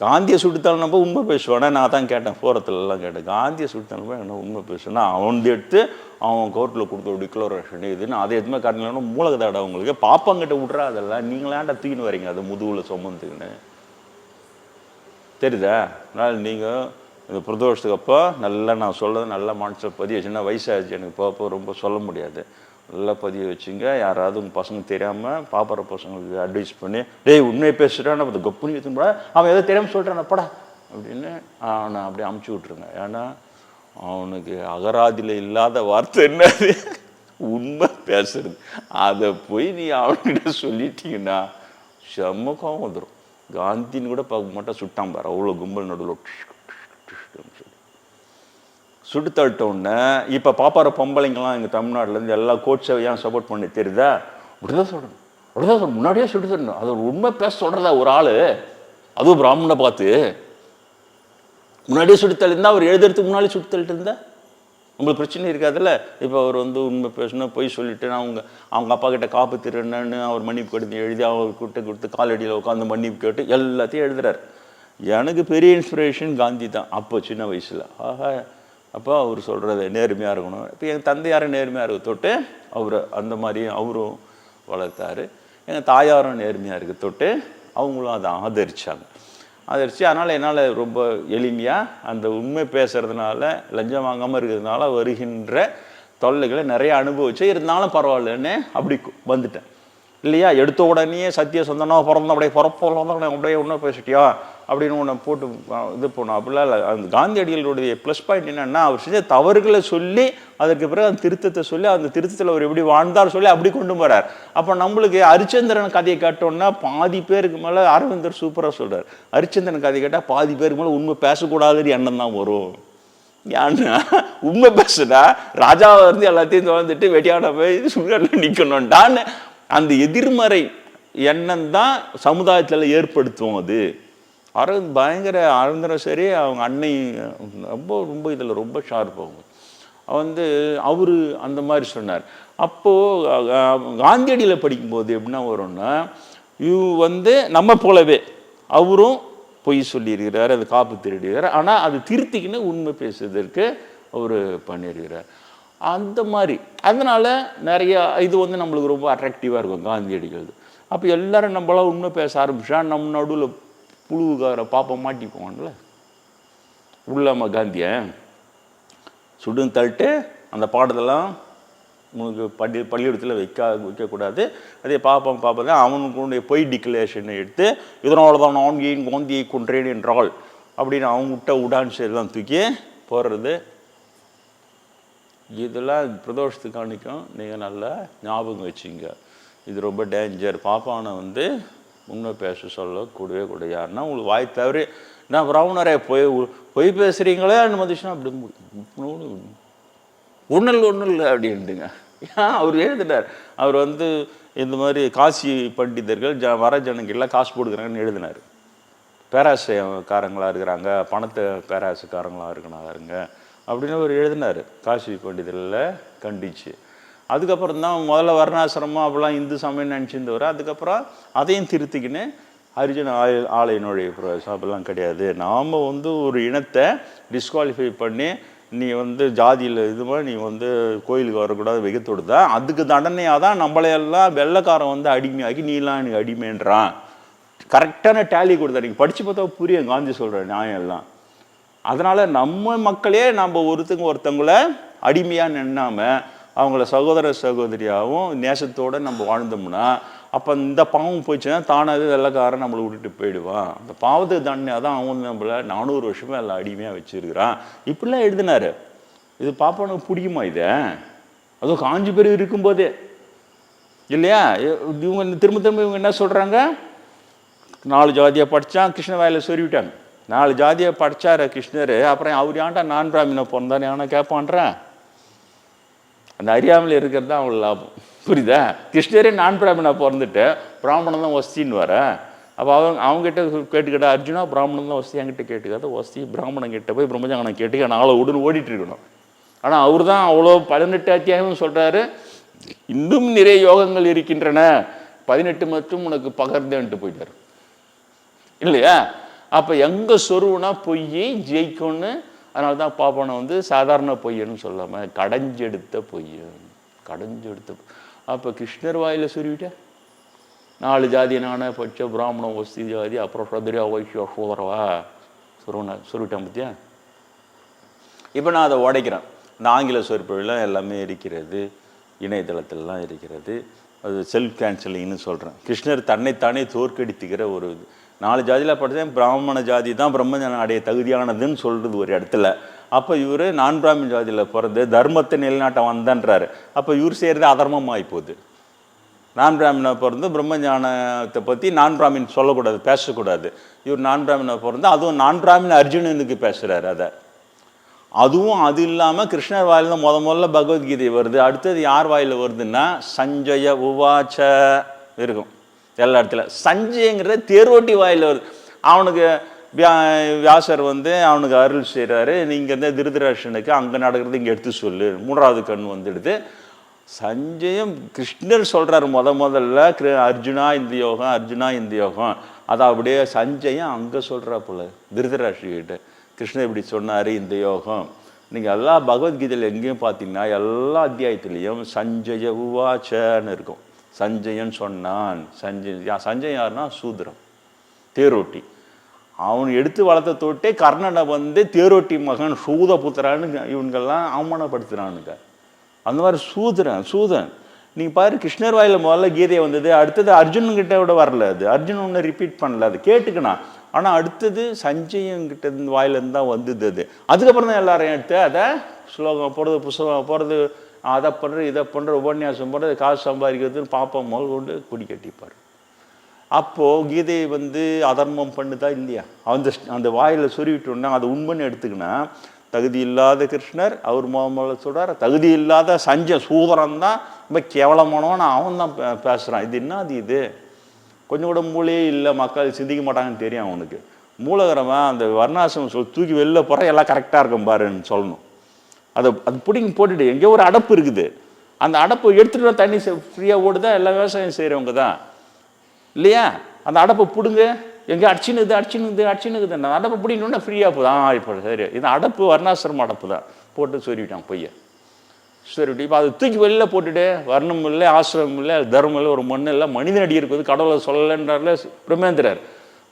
காந்தியை சுட்டுத்தானப்போ உண்மை பேசுவானே? நான் தான் கேட்டேன், ஃபோரத்துலலாம் கேட்டேன், காந்தியை சுட்டுத்தானப்போ என்ன உண்மை பேசுனா? அவன் எடுத்து அவன் கோர்ட்டில் கொடுத்த ஒரு டிக்ளரேஷன் இதுன்னு அதை எதுவுமே காட்டினா மூலகதாடா உங்களுக்கு. பாப்பாங்கிட்ட விட்றா அதெல்லாம், நீங்களாண்டா தூக்கின்னு வரீங்க அது முதுகில் சொமந்துக்குன்னு. தெரியுதா? அதனால் நீங்கள் இந்த பிரதோஷத்துக்கு அப்போ நல்லா நான் சொல்கிறது நல்லா மனசில் பதிய வச்சுன்னா, வயசாகிடுச்சு எனக்கு போப்போ ரொம்ப சொல்ல முடியாது, நல்லா பதிய வச்சுங்க. யாராவது உங்கள் பசங்க தெரியாமல் பாப்பார பசங்களுக்கு அட்வைஸ் பண்ணி, டேய் உண்மையை பேசுகிறான் அப்போ கப்புனி எடுத்துன்னு போட, அவன் எதோ தெரியாமல் சொல்கிறான் படா அப்படின்னு அவனை அப்படியே அமுச்சு விட்ருங்க. ஏன்னா அவனுக்கு அகராதியில் இல்லாத வார்த்தை என்னது? உண்மை பேசுறது. அதை போய் நீ அவன்கிட்ட சொல்லிட்டீங்கன்னா செம்மக்கம் வந்துடும். காந்தின்னு கூட பார்க்க மாட்டா, சுட்டான் பாரு அவ்வளோ கும்பல் நடுவில் சுட்டு தள்ளிட்டோன்னே. இப்போ பாப்பார பொம்பளைங்கெல்லாம் எங்கள் தமிழ்நாட்டிலேருந்து எல்லா கோட்ஸை ஏன் சப்போர்ட் பண்ணி தெரியுதா? இப்படிதான் சொல்லணும், அப்படிதான் சொல்லணும், முன்னாடியே சுட்டு தரணும். அது ஒரு உண்மை பேச சொல்கிறதா ஒரு ஆள், அதுவும் பிராமணனை பார்த்து முன்னாடியே சுட்டு தள்ளியிருந்தா, அவர் எழுதுறதுக்கு முன்னாடி சுட்டு தள்ளிட்டு இருந்தா உங்களுக்கு பிரச்சனை இருக்காதுல்ல. இப்போ அவர் வந்து உண்மை பேசணும், போய் சொல்லிட்டு நான் அவங்க அப்பா கிட்ட காப்பு திருன்னு அவர் மன்னிப்பு கடிதம் எழுதி அவர்கிட்ட கொடுத்து காலடியில் உட்காந்து மன்னிப்பு கேட்டு எல்லாத்தையும் எழுதுறாரு. எனக்கு பெரிய இன்ஸ்பிரேஷன் காந்தி தான் அப்போ சின்ன வயசில். ஆஹா, அப்போ அவர் சொல்கிறது நேர்மையாக இருக்கணும். இப்போ எங்கள் தந்தையாரும் நேர்மையாக இருக்க தொட்டு அவர் அந்த மாதிரி அவரும் வளர்த்தார். எங்கள் தாயாரும் நேர்மையாக இருக்க தொட்டு அவங்களும் அதை ஆதரித்தாங்க. அதனால் என்னால் ரொம்ப எளிமையாக அந்த உண்மை பேசுகிறதுனால, லஞ்சம் வாங்காமல் இருக்கிறதுனால வருகின்ற தொல்லைகளை நிறைய அனுபவிச்சு, இருந்தாலும் பரவாயில்லன்னு அப்படி வந்துட்டேன். இல்லையா? எடுத்த உடனே சத்திய சந்தனா பிறந்த அப்படியே பிறப்போலாம் அப்படியே ஒன்றும் பேசிட்டியா அப்படின்னு ஒன்று போட்டு இது பண்ணோம். அப்படிலாம் இல்லை. அந்த காந்தியடிகளுடைய ப்ளஸ் பாயிண்ட் என்னென்னா, அவர் செஞ்ச தவறுகளை சொல்லி அதற்கு பிறகு அந்த திருத்தத்தை சொல்லி அந்த திருத்தத்தில் அவர் எப்படி வாழ்ந்தார் சொல்லி அப்படி கொண்டு போகிறார். அப்போ நம்மளுக்கு ஹரிச்சந்திரன் கதையை கேட்டோன்னா பாதி பேருக்கு மேலே அரவிந்தர் சூப்பராக சொல்கிறார். ஹரிச்சந்திரன் கதையை கேட்டால் பாதி பேருக்கு மேலே உண்மை பேசக்கூடாதுன்னு எண்ணம் தான் வரும். ஏன்னா உண்மை பேசுனா ராஜாவை வந்து எல்லாத்தையும் திறந்துட்டு வெட்டியான போய் சுடுகாட்டில் நிற்கணும்டான்னு அந்த எதிர்மறை எண்ணம் தான் சமுதாயத்தில் ஏற்படுத்துவோம். அது அரவிந்த் பயங்கர அரவிந்தரும் சரி அவங்க அன்னை ரொம்ப ரொம்ப இதில் ரொம்ப ஷார்ப் அவங்க வந்து அவர் அந்த மாதிரி சொன்னார். அப்போது காந்தியடியில் படிக்கும்போது எப்படின்னா வரும்னா, வந்து நம்ம போலவே அவரும் பொய் சொல்லியிருக்கிறார், அது காப்பு திருடுகிறார், ஆனால் அது திருத்திக்கின்னு உண்மை பேசுவதற்கு அவர் பண்ணியிருக்கிறார். அந்த மாதிரி அதனால் நிறையா இது வந்து நம்மளுக்கு ரொம்ப அட்ராக்டிவாக இருக்கும் காந்தியடிகள். அப்போ எல்லோரும் நம்மளாம் உண்மை பேச ஆரம்பிச்சா நம்ம நடுவில் புழுவுக்கார பாப்பா மாட்டிப்போம்ல. உள்ளாம காந்தியை சுடுன்னு தள்ளிட்டு அந்த பாடத்தெல்லாம் உனக்கு பள்ளிக்கூடத்தில் வைக்கக்கூடாது. அதே பாப்பா தான் அவனுக்கு பொய் டிக்ளரேஷனை எடுத்து இதனால தான் நான் ஏன் காந்தியை கொன்றேன் என்றால் அப்படின்னு அவங்க விட்ட உடான்ஸ் எல்லாம் தூக்கி போடுறது. இதெல்லாம் பிரதோஷத்துக்கு காணிக்கும். நீங்கள் நல்லா ஞாபகம் வச்சுங்க, இது ரொம்ப டேஞ்சர். பாப்பானை வந்து உண்மை பேச சொல்ல கூடவே கூட. யாருன்னா உங்களுக்கு வாய் தவறி நான் பிராமணரே பொய் பேசுகிறீங்களே அனுமதிச்சுன்னா அப்படி ஒன்றும் இல்லை அப்படின்ட்டுங்க. ஏன் அவர் எழுதினார். அவர் வந்து இந்த மாதிரி காசி பண்டிதர்கள் வர ஜனங்கள்லாம் காசு போடுக்குறாங்கன்னு எழுதினார். பேராசைக்காரங்களாக இருக்கிறாங்க, பணத்தை பேராசைக்காரங்களாக இருக்கிறாங்க அப்படின்னு அவர் எழுதினார். காசி பண்டிதரில் கண்டிச்சு. அதுக்கப்புறம் தான் முதல்ல வர்ணாசிரமம் அப்படிலாம் இந்து சமயம் நினச்சிருந்தவர். அதுக்கப்புறம் அதையும் திருத்திக்கின்னு ஹரிஜன ஆலய நுழைவு பிரவேசம் அப்படிலாம் கிடையாது. நாம் வந்து ஒரு இனத்தை டிஸ்குவாலிஃபை பண்ணி நீ வந்து ஜாதியில் இது மாதிரி நீ வந்து கோயிலுக்கு வரக்கூடாது வெகத்தோடு தான் அதுக்கு தண்டனையாக தான் நம்மளையெல்லாம் வெள்ளைக்காரன் வந்து அடிமையாக்கி நீலாம் எனக்கு அடிமைன்றான். கரெக்டான டேலி கொடுத்தா நீங்கள் படித்து பார்த்தா புரியும் காந்தி சொல்கிற நியாயம் எல்லாம். அதனால் நம்ம மக்களே நம்ம ஒருத்தங்களை அடிமையாக நின்னாமல் அவங்கள சகோதர சகோதரியாகவும் நேசத்தோடு நம்ம வாழ்ந்தோம்னா அப்போ இந்த பாவம் போயிடுச்சுன்னா தானாகவே வெள்ளைக்காரன் நம்மளை விட்டுட்டு போயிடுவான். அந்த பாவத்துக்கு தண்டனையாக தான் அவன் நம்மளை 400 வருஷமே எல்லாம் அடிமையாக வச்சுருக்கிறான். இப்படிலாம் எழுதினார். இது பாப்பானுக்கு பிடிக்குமா இதை? அதுவும் காஞ்சி பேர் இருக்கும்போதே இல்லையா? இவங்க திரும்ப இவங்க என்ன சொல்கிறாங்க, 4 ஜாதியாக படித்தான் கிருஷ்ண வாயில் சொருவிட்டாங்க. 4 ஜாதியாக படித்தார் கிருஷ்ணர். அப்புறம் அவர் ஏன்டா நான் பிராமணனை பிறந்தானே ஆனால் கேட்பான்றேன். அந்த அறியாமல் இருக்கிறது தான் அவங்களுக்கு லாபம். புரியுதா? கிருஷ்ணரே நான் பிராமணா பிறந்துட்டு பிராமணன் தான் வசதின்னு வர. அப்போ அவங்ககிட்ட கேட்டுக்கிட்ட அர்ஜுனா பிராமணன் தான் வசதி, என்கிட்ட கேட்டுக்காத வசதி பிராமணன் கிட்ட போய் பிரம்மஜாங்கனம் கேட்டுக்க நாளை உடனே ஓடிட்டு இருக்கணும். ஆனால் அவர் தான் அவ்வளோ 18 அத்தியாயமும் சொல்கிறாரு, இன்னும் நிறைய யோகங்கள் இருக்கின்றன, 18 மற்றும் உனக்கு பகர்ந்தேன்ட்டு போயிட்டார் இல்லையா? அப்போ எங்கே சொருவுனா பொய் ஜெயிக்கும்னு. அதனால தான் பாப்பானை வந்து சாதாரண பொய்யன்னு சொல்லாமல் கடைஞ்செடுத்த கடைஞ்செடுத்த. அப்போ கிருஷ்ணர் வாயில் சொருவிட்டா 4 ஜாதி நானே பட்ச பிராமணம் வசதி ஜாதி அப்புறம் சதுரியா வைஷ்யா சோதரவா சொல்லிட்டேன் பற்றியா? இப்போ நான் அதை உடைக்கிறேன். இந்த ஆங்கில சொற்பொழிலாம் எல்லாமே இருக்கிறது, இணையதளத்திலலாம் இருக்கிறது. அது செல்ஃப் கேன்சலிங்னு சொல்கிறேன். கிருஷ்ணர் தன்னைத்தானே தோற்கடித்துக்கிற ஒரு 4 ஜாதியில் படித்தேன். பிராமண ஜாதி தான் பிரம்மஞானம் அடைய தகுதியானதுன்னு சொல்கிறது ஒரு இடத்துல. அப்போ இவர் நான் பிராமின் ஜாதியில் பிறந்து தர்மத்தை நிலைநாட்ட வந்தன்றாரு. அப்போ இவர் செய்கிறது அதர்மமாகி போகுது. நான் பிராமணை பிறந்து பிரம்மஞானத்தை பற்றி நான் பிராமின் சொல்லக்கூடாது, பேசக்கூடாது. இவர் நான் பிராமணை பிறந்து அதுவும் நான் பிராமின் அர்ஜுனனுக்கு பேசுகிறார். அதுவும் அது இல்லாமல் கிருஷ்ணர் வாயில் தான் முதல்ல பகவத்கீதை வருது. அடுத்தது யார் வாயில் வருதுன்னா சஞ்சய உவாச்ச இருக்கும் எல்லா இடத்துல. சஞ்சயங்கிறத தேரோட்டி வாயில் வருது. அவனுக்கு வியாசர் வந்து அவனுக்கு அருள் செய்கிறாரு, நீங்கள் வந்து திருதராஷ்டிரனுக்கு அங்கே நடக்கிறது இங்கே எடுத்து சொல்லு, 3வது கண் வந்துடுது. சஞ்சயம் கிருஷ்ணர் சொல்கிறார் முதல்ல அர்ஜுனா இந்த யோகம், அர்ஜுனா இந்த யோகம். அதை அப்படியே சஞ்சயம் அங்கே சொல்கிறா போல திருதராஷ்டிரகிட்ட. கிருஷ்ணர் இப்படி சொன்னார் இந்த யோகம். நீங்கள் எல்லா பகவத்கீதையில் எங்கேயும் பார்த்தீங்கன்னா எல்லா அத்தியாயத்துலேயும் சஞ்சய உவாச்சன்னு இருக்கும். சஞ்சயன் சொன்னான். சஞ்சயன் யாருன்னா சூத்ரன், தேரோட்டி. அவன் எடுத்து வளர்த்த தொட்டே கர்ணனை வந்து தேரோட்டி மகன் சூத புத்திரான்னு இவங்கெல்லாம் அவமானப்படுத்துகிறானுங்க. அந்த மாதிரி சூதன் நீங்கள் பாரு, கிருஷ்ணர் வாயில் முதல்ல கீதை வந்தது, அடுத்தது அர்ஜுனன்கிட்ட விட வரல. அது அர்ஜுன் ஒன்று ரிப்பீட் பண்ணல, அது கேட்டுக்கணும். ஆனால் அடுத்தது சஞ்சயங்கிட்ட வாயிலேருந்து தான் வந்தது. அதுக்கப்புறம் தான் எல்லாரும் எடுத்து அதை ஸ்லோகம் போடுறது, புஸ்தகம் போடுறது, அதை பண்ணுறது, இதை பண்ணுற, உபன்யாசம் போடுறது, காசு சம்பாதிக்கிறதுன்னு பாப்பா முதல் கொண்டு குடி கட்டிப்பார். அப்போது கீதை அதர்மம் பண்ணுதா இல்லையா? அந்த வாயில் சொருவிட்டோன்னா அது உண்மைன்னு எடுத்துக்கினா, தகுதி இல்லாத கிருஷ்ணர் அவர் முதல்ல சொல்கிறார், தகுதி இல்லாத சூதரன் தான் ரொம்ப கேவலமானவன், அவன் தான் பேசுகிறான். இது என்னது? இது கொஞ்சம் கூட மூளையே இல்லை, மக்கள் சிந்திக்க மாட்டாங்கன்னு தெரியும் அவனுக்கு. மூலகரமாக அந்த வர்ணாசிரமம் தூக்கி வெளில போகிற எல்லாம் கரெக்டாக இருக்கும் பாருன்னு சொல்லணும். அது பிடிங்கி போட்டுட்டு எங்கேயோ ஒரு அடப்பு இருக்குது, அந்த அடப்பு எடுத்துகிட்டு தண்ணி ஃப்ரீயாக ஓடுதா, எல்லா விவசாயம் செய்கிறவங்க தான் இல்லையா? அந்த அடப்பை பிடுங்க, எங்கே அடிச்சுனுக்குது அந்த அடப்பை பிடிக்கணுன்னா ஃப்ரீயாக போகுது. இப்போ சரி, இது அடப்பு வர்ணாசிரம அடப்பு தான், போட்டு சொல்லிவிட்டான் பொய்ய. சரி, இப்போ அதை தூக்கி வெளியில் போட்டுட்டு வர்ணம் இல்லை, ஆசிரமம் இல்லை, தர்மம் இல்லை, ஒரு மண் இல்லை, மனிதன் அடி இருக்குது, கடவுளை சொல்லலைன்றார்ல பிரமேந்திரர்.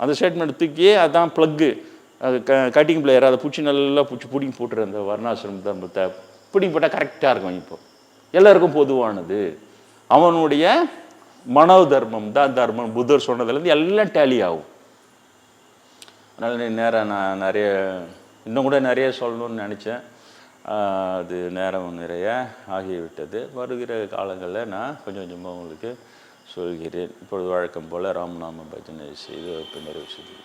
அந்த ஸ்டேட்மெண்ட் தூக்கி அதுதான் ப்ளக்கு, அது கட்டிங் பிளேயர், அதை பிடிச்சி நல்லா பிடிங்கி போட்டுரு. அந்த வர்ணாசிரம தர்மத்தை பிடிங்கி போட்டால் கரெக்டாக இருக்கும். இப்போ எல்லாருக்கும் பொதுவானது, அவனுடைய மனோ தர்மம் தான் தர்மம். புத்தர் சொன்னதுலேருந்து எல்லாம் டேலி ஆகும். அதனால் நேரம் நான் இன்னும் கூட நிறைய சொல்லணும்னு நினச்சேன். அது நேரம் நிறைய ஆகிவிட்டது. வருகிற காலங்களில் நான் கொஞ்சம் கொஞ்சமாக உங்களுக்கு சொல்கிறேன். இப்பொழுது வழக்கம் போல் ராமநாம பஜனை செய்து நிறைவு செய்கிறேன்.